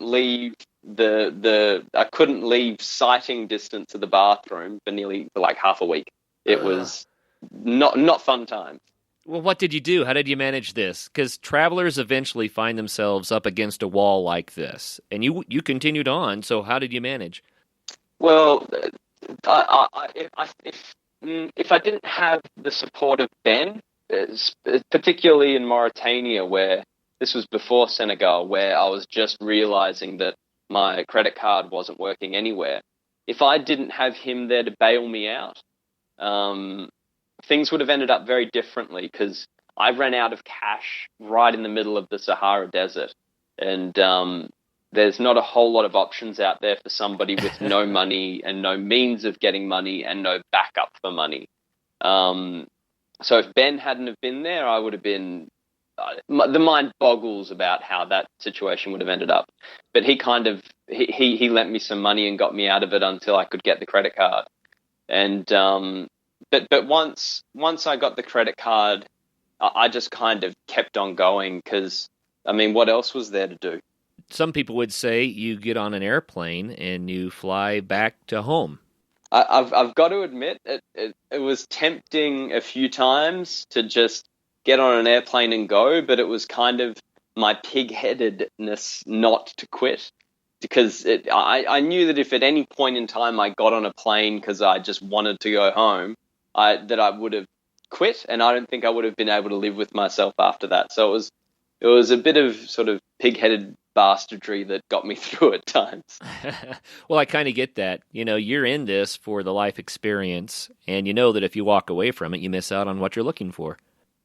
leave I couldn't leave sighting distance of the bathroom for like half a week. It was not fun time. Well, what did you do? How did you manage this? Because travelers eventually find themselves up against a wall like this, and you continued on. So how did you manage? Well, if I didn't have the support of Ben, particularly in Mauritania, where this was before Senegal, where I was just realizing that my credit card wasn't working anywhere, if I didn't have him there to bail me out, things would have ended up very differently, because I ran out of cash right in the middle of the Sahara Desert. And there's not a whole lot of options out there for somebody with no money and no means of getting money and no backup for money. So if Ben hadn't have been there, I would have been... the mind boggles about how that situation would have ended up. But he he lent me some money and got me out of it until I could get the credit card. And... But once I got the credit card, I just kind of kept on going, because, I mean, what else was there to do? Some people would say you get on an airplane and you fly back to home. I've got to admit, it was tempting a few times to just get on an airplane and go, but it was kind of my pig-headedness not to quit. Because I knew that if at any point in time I got on a plane because I just wanted to go home, that I would have quit, and I don't think I would have been able to live with myself after that. So it was a bit of sort of pig-headed bastardry that got me through at times. Well, I kind of get that. You know, you're in this for the life experience, and you know that if you walk away from it, you miss out on what you're looking for.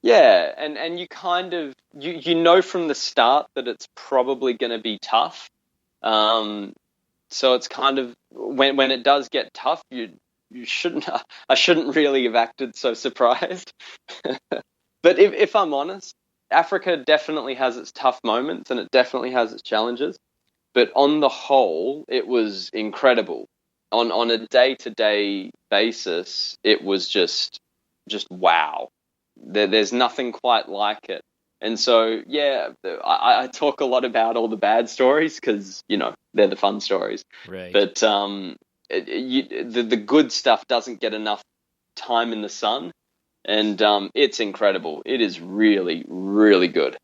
Yeah, and you kind of you know from the start that it's probably going to be tough. So it's kind of when it does get tough, I shouldn't really have acted so surprised. But if I'm honest, Africa definitely has its tough moments and it definitely has its challenges. But on the whole, it was incredible. On a day-to-day basis, it was just wow. There's nothing quite like it. And so, yeah, I talk a lot about all the bad stories because, you know, they're the fun stories. Right. But the good stuff doesn't get enough time in the sun. And it's incredible. It is really, really good.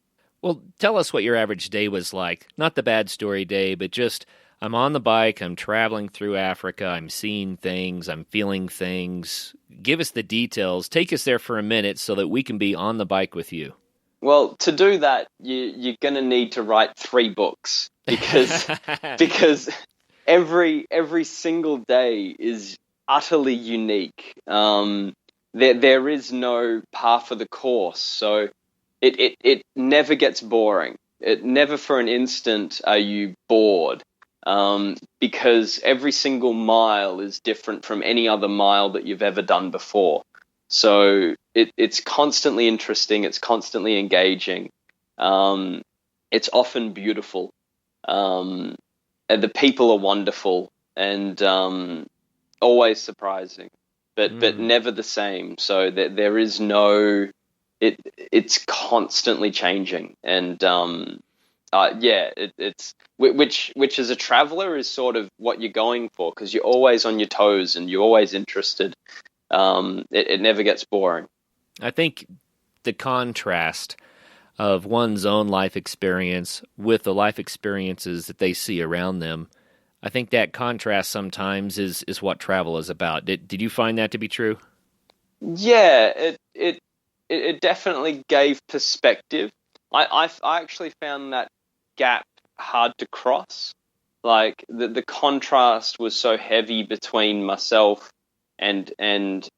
Well, tell us what your average day was like. Not the bad story day, but just I'm on the bike, I'm traveling through Africa, I'm seeing things, I'm feeling things. Give us the details. Take us there for a minute so that we can be on the bike with you. Well, to do that, you're going to need to write 3 books because every single day is utterly unique. There is no par for the course, so it never gets boring. It never for an instant are you bored, because every single mile is different from any other mile that you've ever done before. So it's constantly interesting. It's constantly engaging. It's often beautiful. And the people are wonderful and always surprising, but never the same. So there is no. It's constantly changing, and it's which as a traveler is sort of what you're going for, because you're always on your toes and you're always interested. It never gets boring. I think the contrast of one's own life experience with the life experiences that they see around them, I think that contrast sometimes is what travel is about. Did you find that to be true? Yeah, it definitely gave perspective. I actually found that gap hard to cross. Like the contrast was so heavy between myself and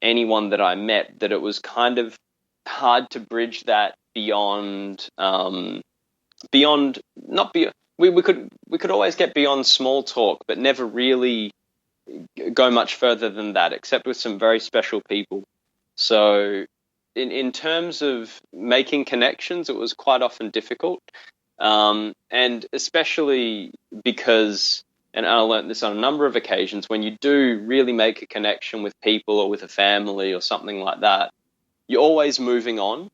anyone that I met that it was kind of hard to bridge that beyond not be we could always get beyond small talk, but never really go much further than that, except with some very special people. So in terms of making connections, it was quite often difficult, and especially because, and I learned this on a number of occasions, when you do really make a connection with people or with a family or something like that, you're always moving on.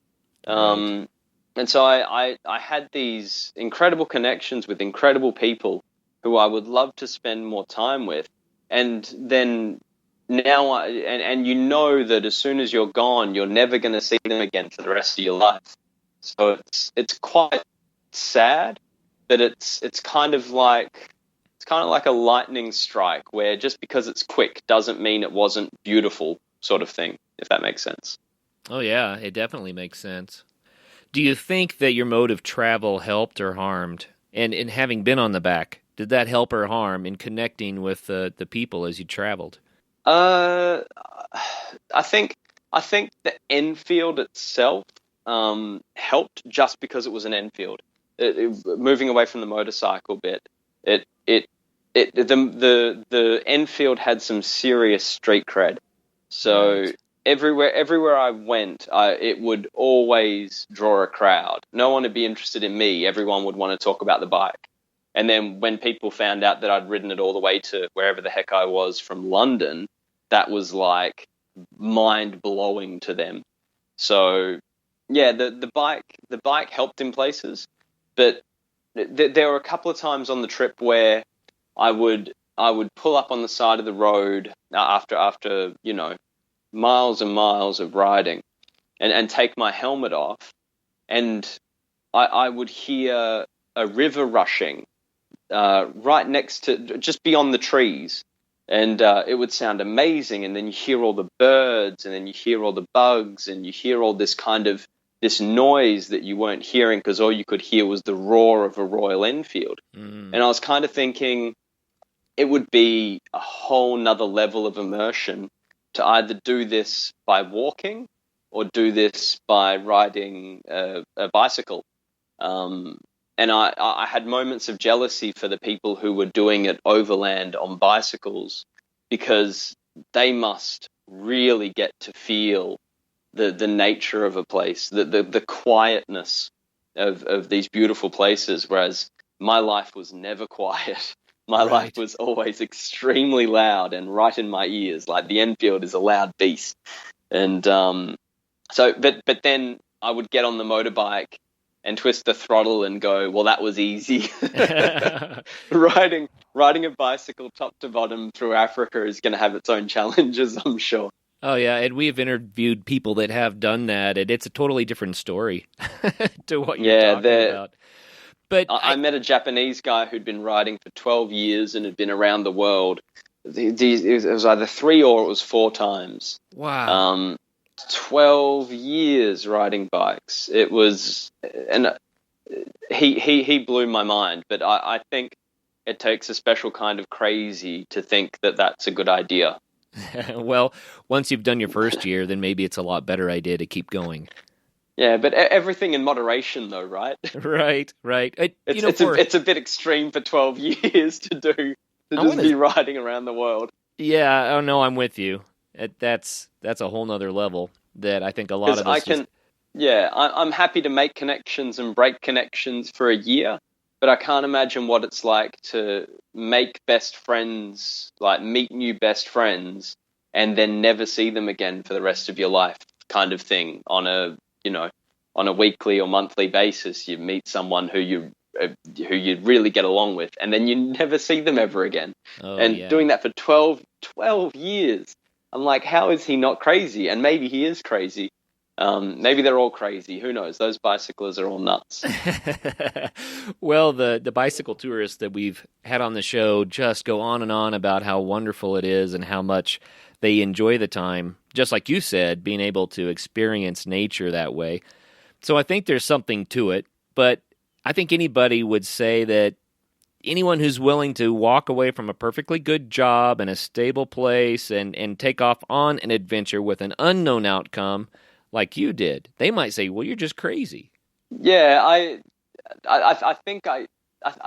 Right. And so I had these incredible connections with incredible people who I would love to spend more time with. And then now, and you know that as soon as you're gone, you're never going to see them again for the rest of your life. So it's quite sad, but it's kind of like a lightning strike, where just because it's quick doesn't mean it wasn't beautiful, sort of thing, if that makes sense. Oh, yeah, it definitely makes sense. Do you think that your mode of travel helped or harmed? And in having been on the back, did that help or harm in connecting with the people as you traveled? I think the Enfield itself helped, just because it was an Enfield. Moving away from the motorcycle bit, the Enfield had some serious street cred. So Right. everywhere I went, it would always draw a crowd. No one would be interested in me. Everyone would want to talk about the bike. And then when people found out that I'd ridden it all the way to wherever the heck I was from London, that was like mind blowing to them. So yeah, the bike helped in places, but there were a couple of times on the trip where I would pull up on the side of the road after miles and miles of riding, and take my helmet off, and I would hear a river rushing right next to, just beyond the trees, and it would sound amazing. And then you hear all the birds, and then you hear all the bugs, and you hear all this kind of this noise that you weren't hearing because all you could hear was the roar of a Royal Enfield. And I was kind of thinking it would be a whole nother level of immersion to either do this by walking or do this by riding a bicycle. And I had moments of jealousy for the people who were doing it overland on bicycles, because they must really get to feel the nature of a place, the quietness of these beautiful places, whereas my life was never quiet. My life was always extremely loud and right in my ears. Like the Enfield is a loud beast. And but then I would get on the motorbike and twist the throttle and go, well, that was easy. Riding a bicycle top to bottom through Africa is going to have its own challenges, I'm sure. Oh, yeah, and we've interviewed people that have done that, and it's a totally different story to what you're talking about. But I met a Japanese guy who'd been riding for 12 years and had been around the world. It was either 3 or it was 4 times. wow. 12 years riding bikes. It was, and he blew my mind. But I think it takes a special kind of crazy to think that that's a good idea. Well, once you've done your first year, then maybe it's a lot better idea to keep going. Yeah, but everything in moderation, though, right? Right. It's a bit extreme for 12 years to be riding around the world. Yeah, oh no, I'm with you. That's a whole nother level that I think a lot of us I'm happy to make connections and break connections for a year, but I can't imagine what it's like to make best friends, like meet new best friends, and then never see them again for the rest of your life, kind of thing. On a weekly or monthly basis, you meet someone who you really get along with, and then you never see them ever again. Doing that for 12 years, I'm like, how is he not crazy? And maybe he is crazy. Maybe they're all crazy. Who knows? Those bicyclers are all nuts. Well, the bicycle tourists that we've had on the show just go on and on about how wonderful it is and how much they enjoy the time. Just like you said, being able to experience nature that way. So I think there's something to it, but I think anybody would say that anyone who's willing to walk away from a perfectly good job and a stable place and take off on an adventure with an unknown outcome like you did, they might say, well, you're just crazy. Yeah, I think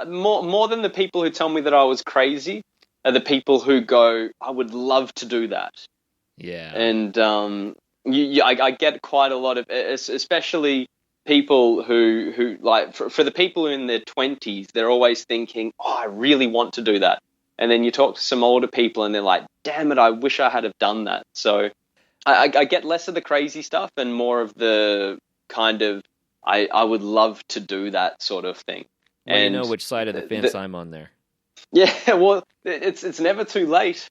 more than the people who tell me that I was crazy are the people who go, I would love to do that. Yeah. And I get quite a lot of, especially people who like, for the people in their 20s, they're always thinking, oh, I really want to do that. And then you talk to some older people and they're like, damn it, I wish I had have done that. So I get less of the crazy stuff and more of the kind of, I would love to do that sort of thing. Well, you know which side of the fence I'm on there. Yeah, well, it's never too late.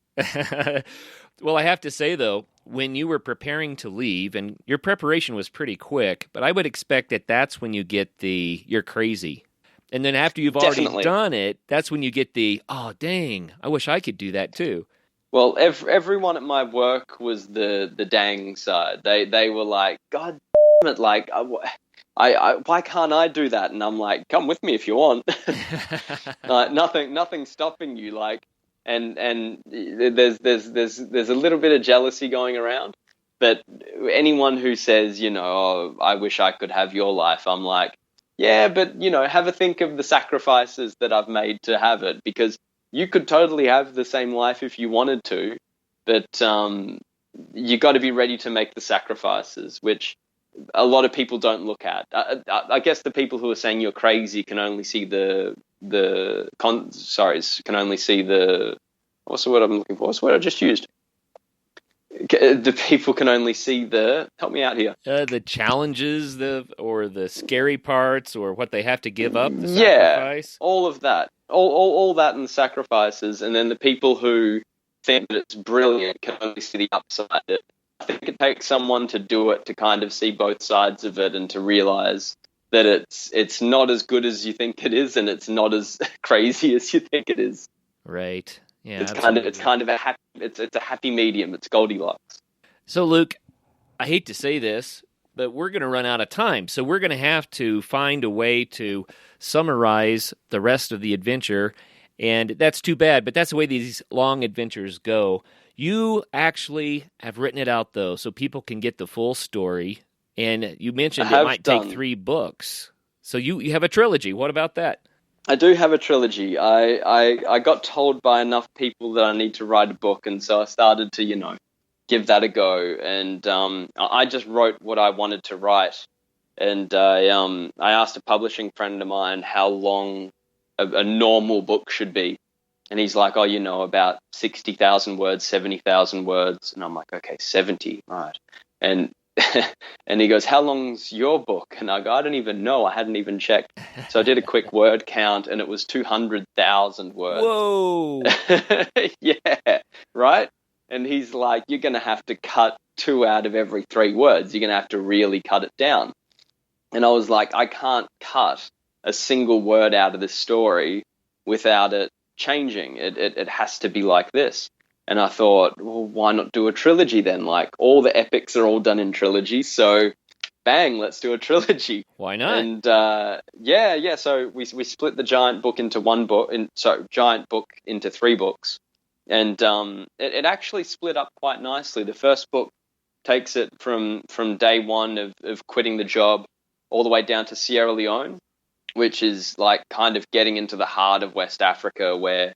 Well, I have to say, though, when you were preparing to leave, and your preparation was pretty quick, but I would expect that that's when you get you're crazy. And then after you've already done it, that's when you get oh, dang, I wish I could do that too. Well, everyone at my work was the dang side. They were like, God damn it, like, why can't I do that? And I'm like, come with me if you want. Nothing stopping you, like. And there's a little bit of jealousy going around, but anyone who says, oh, I wish I could have your life, I'm like, yeah, but have a think of the sacrifices that I've made to have it, because you could totally have the same life if you wanted to, but you got to be ready to make the sacrifices, which a lot of people don't look at. I guess the people who are saying you're crazy can only see can only see what's the word I'm looking for? What's the word I just used? The people can only see help me out here. The challenges, or the scary parts, or what they have to give up, the sacrifice. Yeah, all of that. All that and the sacrifices. And then the people who think that it's brilliant can only see the upside. I think it takes someone to do it to kind of see both sides of it and to realize that it's not as good as you think it is, and it's not as crazy as you think it is. Right. Yeah. It's kind of a happy medium. It's Goldilocks. So, Luke, I hate to say this, but we're going to run out of time. So we're going to have to find a way to summarize the rest of the adventure, and that's too bad. But that's the way these long adventures go. You actually have written it out, though, so people can get the full story. And you mentioned it might take 3 books. So you have a trilogy. What about that? I do have a trilogy. I got told by enough people that I need to write a book, and so I started to, give that a go. And I just wrote what I wanted to write. And I asked a publishing friend of mine how long a normal book should be. And he's like, oh, about 60,000 words, 70,000 words. And I'm like, okay, 70, right. And and he goes, how long's your book? And I go, I don't even know. I hadn't even checked. So I did a quick word count, and it was 200,000 words. Whoa. Yeah, right? And he's like, you're going to have to cut 2 out of every 3 words. You're going to have to really cut it down. And I was like, I can't cut a single word out of this story without it changing. It has to be like this. And I thought, well, why not do a trilogy then? Like, all the epics are all done in trilogies, so bang, let's do a trilogy. Why not? And yeah. So we split the giant book into giant book into 3 books, and it actually split up quite nicely. The first book takes it from day one of quitting the job all the way down to Sierra Leone, which is like kind of getting into the heart of West Africa, where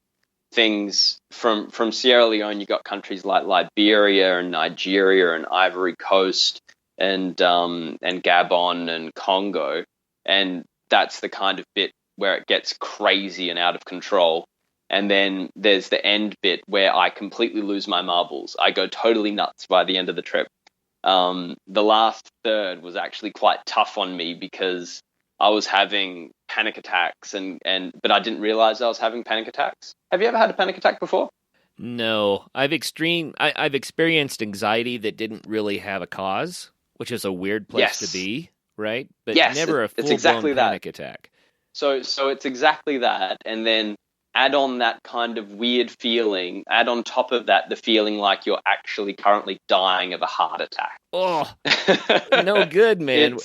things from Sierra Leone, you got countries like Liberia and Nigeria and Ivory Coast and Gabon and Congo, and that's the kind of bit where it gets crazy and out of control. And then there's the end bit where I completely lose my marbles. I go totally nuts by the end of the trip. The last third was actually quite tough on me because I was having panic attacks, but I didn't realize I was having panic attacks. Have you ever had a panic attack before? No, I've experienced anxiety that didn't really have a cause, which is a weird place to be, right? But never a full-blown panic attack. So it's exactly that, and then add on that kind of weird feeling, add on top of that the feeling like you're actually currently dying of a heart attack. Oh, no good, man.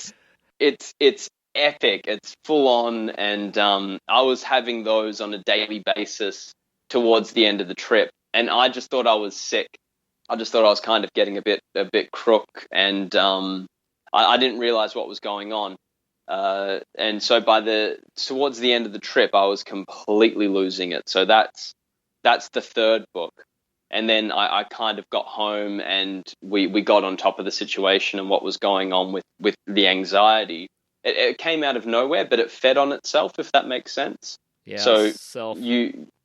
It's epic. It's full on, and I was having those on a daily basis towards the end of the trip, and I just thought I was sick. I just thought I was kind of getting a bit crook, and I didn't realize what was going on. And so towards the end of the trip, I was completely losing it. So that's the third book. And then I kind of got home, and we got on top of the situation and what was going on with the anxiety. It came out of nowhere, but it fed on itself, if that makes sense. Yeah. So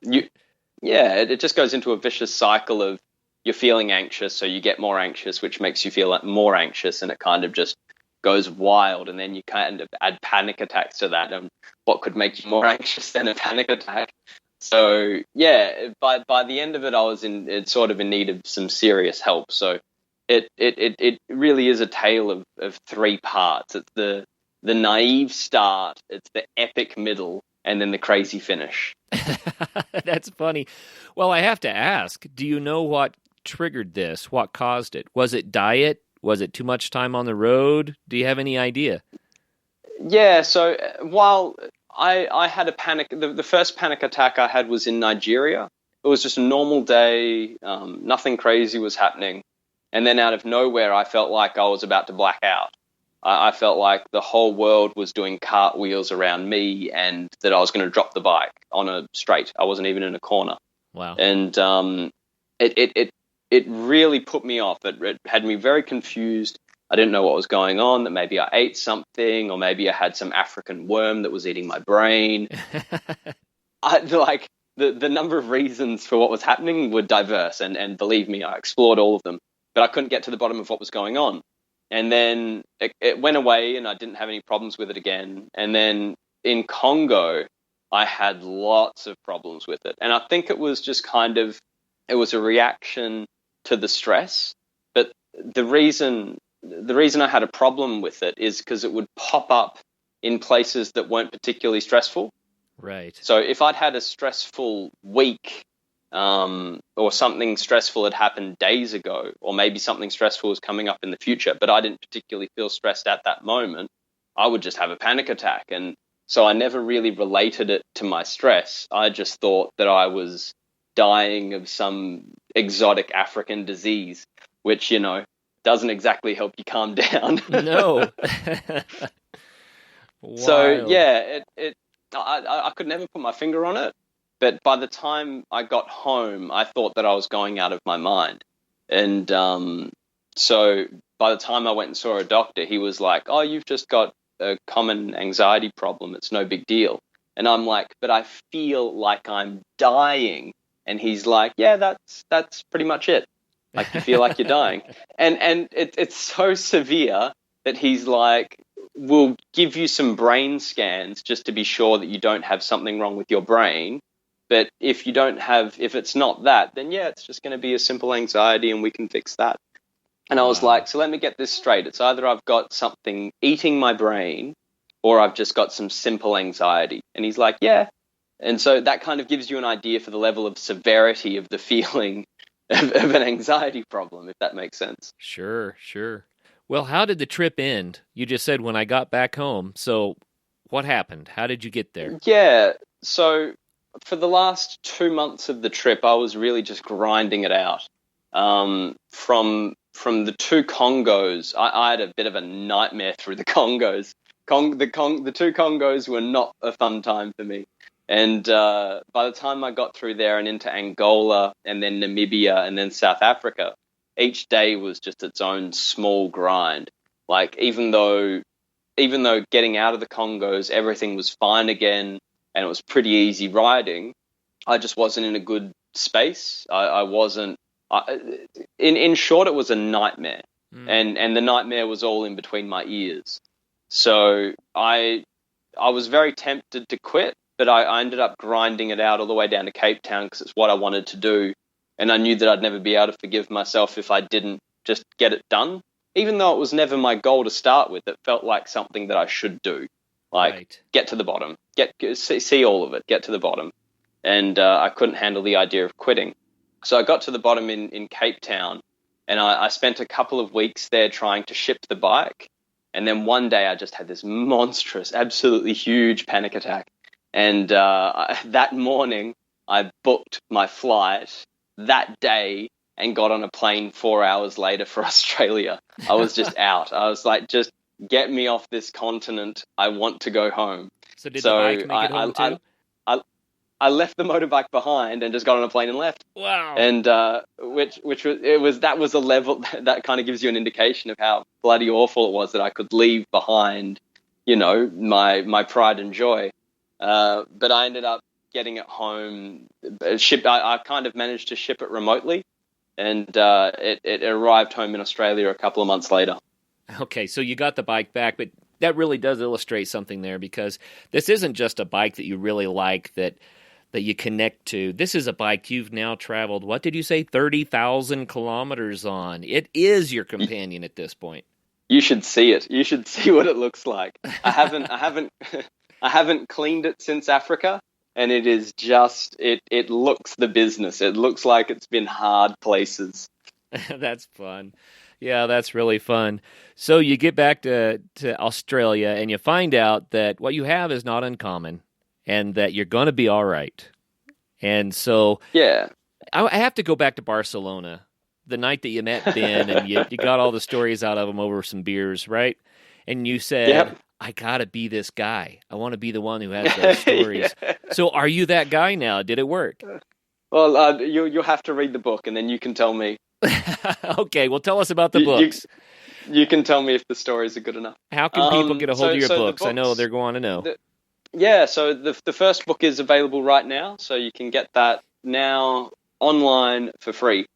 it just goes into a vicious cycle of you're feeling anxious, so you get more anxious, which makes you feel more anxious, and it kind of just goes wild, and then you kind of add panic attacks to that, and what could make you more anxious than a panic attack? So yeah, by the end of it, I was in need of some serious help. So it really is a tale of 3 parts. It's the naive start, it's the epic middle, and then the crazy finish. That's funny. Well, I have to ask, do you know what triggered this? What caused it? Was it diet? Was it too much time on the road? Do you have any idea? Yeah, so while I had a panic, the first panic attack I had was in Nigeria. It was just a normal day. Nothing crazy was happening. And then out of nowhere, I felt like I was about to black out. I felt like the whole world was doing cartwheels around me, and that I was going to drop the bike on a straight. I wasn't even in a corner. Wow. And it really put me off. It had me very confused. I didn't know what was going on, that maybe I ate something, or maybe I had some African worm that was eating my brain. The number of reasons for what was happening were diverse, and believe me, I explored all of them, but I couldn't get to the bottom of what was going on. And then it went away, and I didn't have any problems with it again. And then in Congo, I had lots of problems with it. And I think it was just it was a reaction to the stress. But the reason I had a problem with it is because it would pop up in places that weren't particularly stressful. Right. So if I'd had a stressful week, or something stressful had happened days ago, or maybe something stressful was coming up in the future, but I didn't particularly feel stressed at that moment, I would just have a panic attack. And so I never really related it to my stress. I just thought that I was dying of some exotic African disease, which, doesn't exactly help you calm down. No. So yeah, I could never put my finger on it. But by the time I got home, I thought that I was going out of my mind. And so by the time I went and saw a doctor, he was like, "Oh, you've just got a common anxiety problem. It's no big deal." And I'm like, "But I feel like I'm dying." And he's like, "Yeah, that's pretty much it. Like, you feel like you're dying." And it's so severe that he's like, "We'll give you some brain scans just to be sure that you don't have something wrong with your brain. But if it's not that, then yeah, it's just going to be a simple anxiety and we can fix that. And I was like, so let me get this straight. It's either I've got something eating my brain or I've just got some simple anxiety. And he's like, yeah. And so that kind of gives you an idea for the level of severity of the feeling of an anxiety problem, if that makes sense. Sure. Well, how did the trip end? You just said when I got back home. So what happened? How did you get there? Yeah. So for the last 2 months of the trip, I was really just grinding it out. From the two Congos, I had a bit of a nightmare through the Congos. The two Congos were not a fun time for me. And by the time I got through there and into Angola and then Namibia and then South Africa, each day was just its own small grind. Like even though getting out of the Congos, everything was fine again and it was pretty easy riding, I just wasn't in a good space. I wasn't. In short, it was a nightmare, and the nightmare was all in between my ears. So I was very tempted to quit, but I ended up grinding it out all the way down to Cape Town because it's what I wanted to do, and I knew that I'd never be able to forgive myself if I didn't just get it done. Even though it was never my goal to start with, it felt like something that I should do, like get to the bottom, see all of it, get to the bottom, and I couldn't handle the idea of quitting. So I got to the bottom in Cape Town, and I spent a couple of weeks there trying to ship the bike. And then one day I just had this monstrous, absolutely huge panic attack. And that morning I booked my flight that day and got on a plane 4 hours later for Australia. I was just out. I was like, just get me off this continent. I want to go home. So did the bike make it home too? I left the motorbike behind and just got on a plane and left. Wow. And that was a level that kind of gives you an indication of how bloody awful it was that I could leave behind, my pride and joy. But I ended up getting it home. I kind of managed to ship it remotely, and it arrived home in Australia a couple of months later. Okay, so you got the bike back, but that really does illustrate something there, because this isn't just a bike that you really like that you connect to. This is a bike you've now traveled, what did you say, 30,000 kilometers on. It is your companion at this point. You should see it. You should see what it looks like. I haven't cleaned it since Africa, and it is just it looks the business. It looks like it's been hard places. That's fun. Yeah, that's really fun. So you get back to Australia and you find out that what you have is not uncommon and that you're going to be all right. And so yeah, I have to go back to Barcelona, the night that you met Ben and you got all the stories out of him over some beers, right? And you said, yep, I got to be this guy. I want to be the one who has those stories. Yeah. So are you that guy now? Did it work? Well, you'll have to read the book and then you can tell me. Okay, well, tell us about the books. You can tell me if the stories are good enough. How can people get a hold of your books? I know they're going to know. So the first book is available right now, so you can get that now online for free.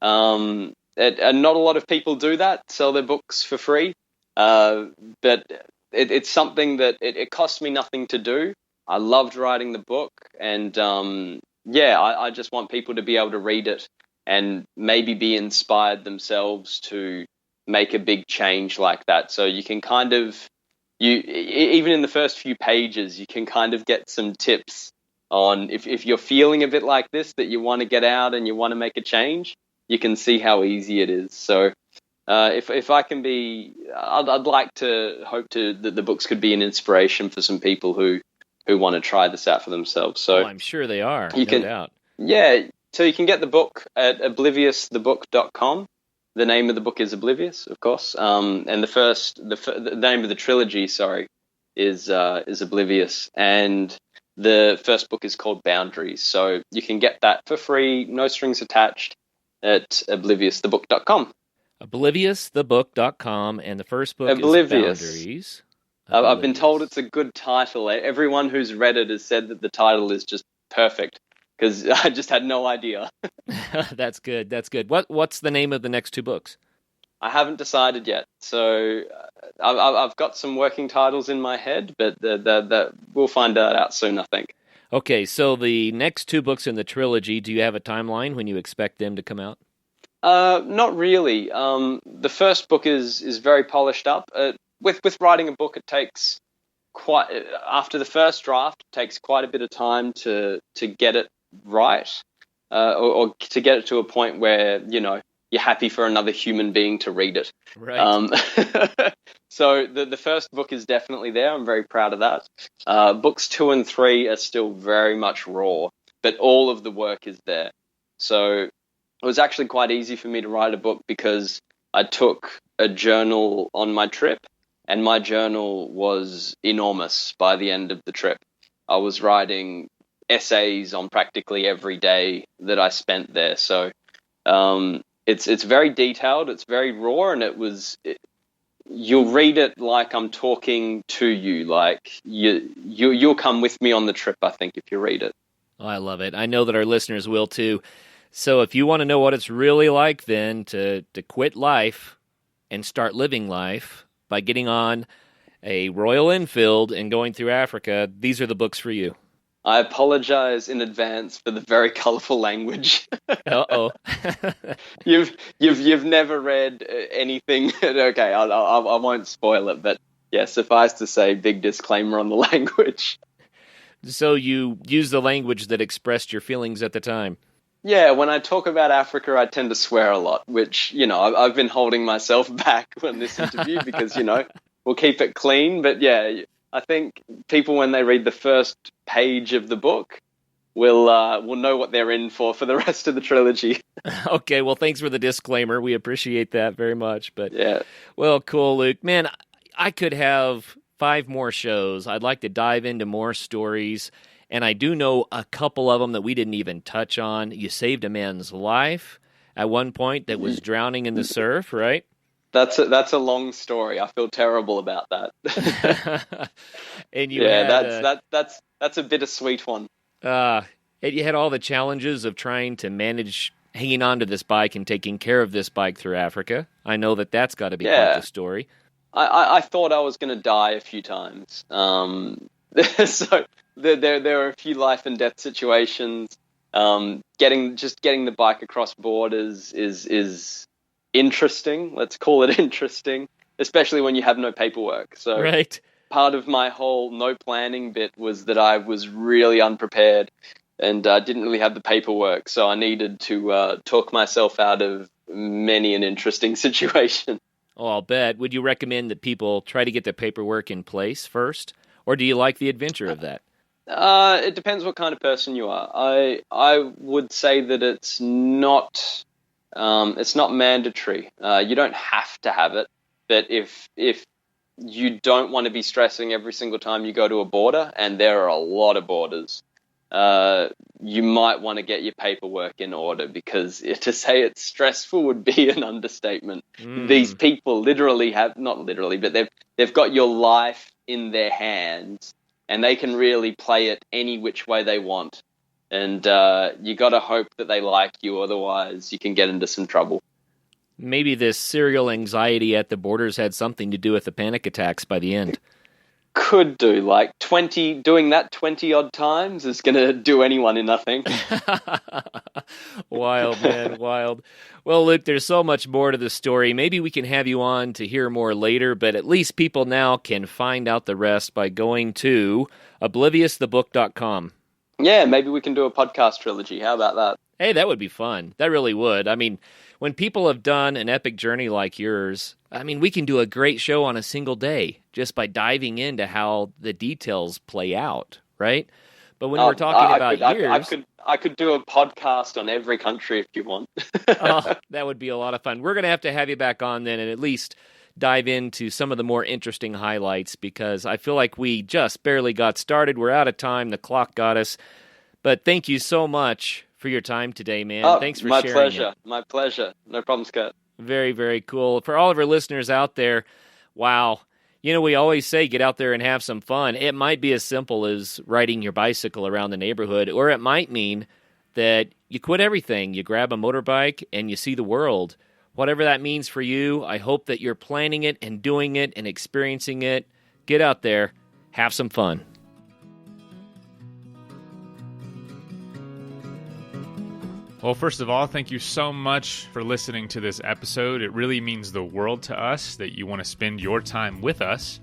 And not a lot of people do that, sell their books for free, but it's something that it cost me nothing to do. I loved writing the book, and I just want people to be able to read it and maybe be inspired themselves to make a big change like that. So you can kind of, even in the first few pages, you can kind of get some tips on if you're feeling a bit like this, that you want to get out and you want to make a change, you can see how easy it is. So if I can be, I'd like to hope that the books could be an inspiration for some people who want to try this out for themselves. So I'm sure they are, no doubt. Yeah. So you can get the book at obliviousthebook.com. The name of the book is Oblivious, of course. And the name of the trilogy, is Oblivious. And the first book is called Boundaries. So you can get that for free, no strings attached, at obliviousthebook.com. Obliviousthebook.com, and the first book is Boundaries. I've been told it's a good title. Everyone who's read it has said that the title is just perfect, because I just had no idea. That's good. That's good. What's the name of the next two books? I haven't decided yet. So I've got some working titles in my head, but we'll find that out soon, I think. Okay, so the next two books in the trilogy, do you have a timeline when you expect them to come out? Not really. The first book is very polished up. With writing a book, it takes quite after the first draft, it takes quite a bit of time to get it right, or to get it to a point where you're happy for another human being to read it. Right. So the first book is definitely there. I'm very proud of that. Books 2 and 3 are still very much raw, but all of the work is there. So it was actually quite easy for me to write a book because I took a journal on my trip, and my journal was enormous by the end of the trip. I was writing essays on practically every day that I spent there. So it's very detailed, it's very raw, and you'll read it like I'm talking to you. Like you'll come with me on the trip, I think, if you read it. Oh, I love it. I know that our listeners will too. So if you want to know what it's really like then to quit life and start living life by getting on a Royal Enfield and going through Africa, these are the books for you. I apologize in advance for the very colorful language. Uh-oh. You've never read anything. Okay, I won't spoil it, but yeah, suffice to say, big disclaimer on the language. So you use the language that expressed your feelings at the time. Yeah, when I talk about Africa, I tend to swear a lot, which, I've been holding myself back on this interview because, we'll keep it clean. But yeah, I think people, when they read the first page of the book, will know what they're in for the rest of the trilogy. Okay, well, thanks for the disclaimer. We appreciate that very much. But yeah, well, cool, Luke. Man, I could have 5 more shows. I'd like to dive into more stories, and I do know a couple of them that we didn't even touch on. You saved a man's life at one point that was drowning in the surf, right? That's a long story. I feel terrible about that. And you that's a bittersweet one. And you had all the challenges of trying to manage hanging on to this bike and taking care of this bike through Africa. I know that's got to be quite the story. I thought I was going to die a few times. So there are a few life and death situations. Getting the bike across borders is interesting. Let's call it interesting, especially when you have no paperwork. So right. Part of my whole no planning bit was that I was really unprepared and didn't really have the paperwork. So I needed to talk myself out of many an interesting situation. Oh, I'll bet. Would you recommend that people try to get the paperwork in place first, or do you like the adventure of that? It depends what kind of person you are. I would say that it's not mandatory. You don't have to have it, but if you don't want to be stressing every single time you go to a border, and there are a lot of borders, you might want to get your paperwork in order, because to say it's stressful would be an understatement. These people literally not literally, but they've got your life in their hands, and they can really play it any which way they want. And you got to hope that they like you, otherwise you can get into some trouble. Maybe this serial anxiety at the borders had something to do with the panic attacks by the end. Could do. Like doing that 20 odd times is going to do anyone in, I think. Wild, man, wild. Well, Luke, there's so much more to the story. Maybe we can have you on to hear more later, but at least people now can find out the rest by going to obliviousthebook.com. Yeah, maybe we can do a podcast trilogy. How about that? Hey, that would be fun. That really would. I mean, when people have done an epic journey like yours, I mean, we can do a great show on a single day just by diving into how the details play out, right? But when we're talking about years... I could do a podcast on every country if you want. Oh, that would be a lot of fun. We're going to have you back on then and at least dive into some of the more interesting highlights, because I feel like we just barely got started. We're out of time. The clock got us. But thank you so much for your time today, man. Thanks for sharing. My pleasure. No problem, Scott. Very, very cool. For all of our listeners out there, wow. You know, we always say get out there and have some fun. It might be as simple as riding your bicycle around the neighborhood, or it might mean that you quit everything. You grab a motorbike and you see the world. Whatever that means for you, I hope that you're planning it and doing it and experiencing it. Get out there. Have some fun. Well, first of all, thank you so much for listening to this episode. It really means the world to us that you want to spend your time with us.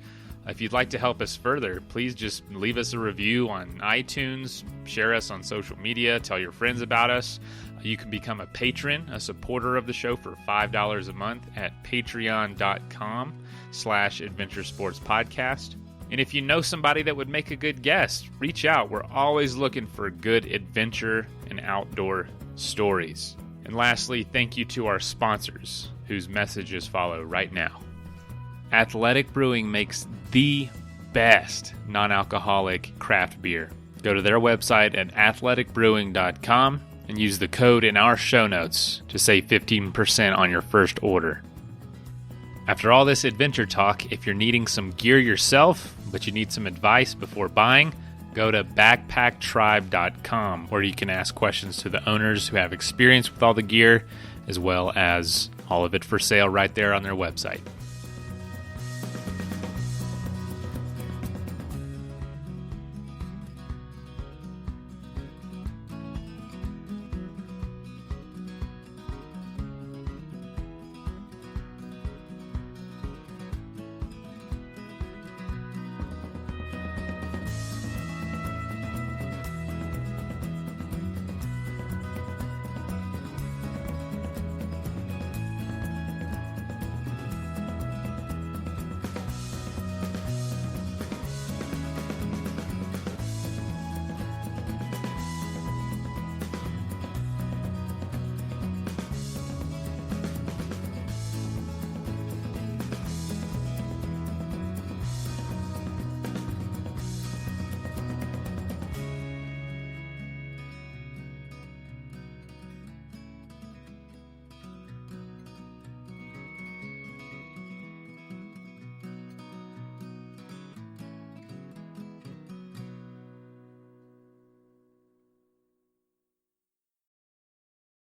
If you'd like to help us further, please just leave us a review on iTunes, share us on social media, tell your friends about us. You can become a patron, a supporter of the show for $5 a month at patreon.com/adventuresportspodcast. And if you know somebody that would make a good guest, reach out. We're always looking for good adventure and outdoor stories. And lastly, thank you to our sponsors, whose messages follow right now. Athletic Brewing makes the best non-alcoholic craft beer. Go to their website at athleticbrewing.com and use the code in our show notes to save 15% on your first order. After all this adventure talk, if you're needing some gear yourself, but you need some advice before buying, go to backpacktribe.com, where you can ask questions to the owners who have experience with all the gear, as well as all of it for sale right there on their website.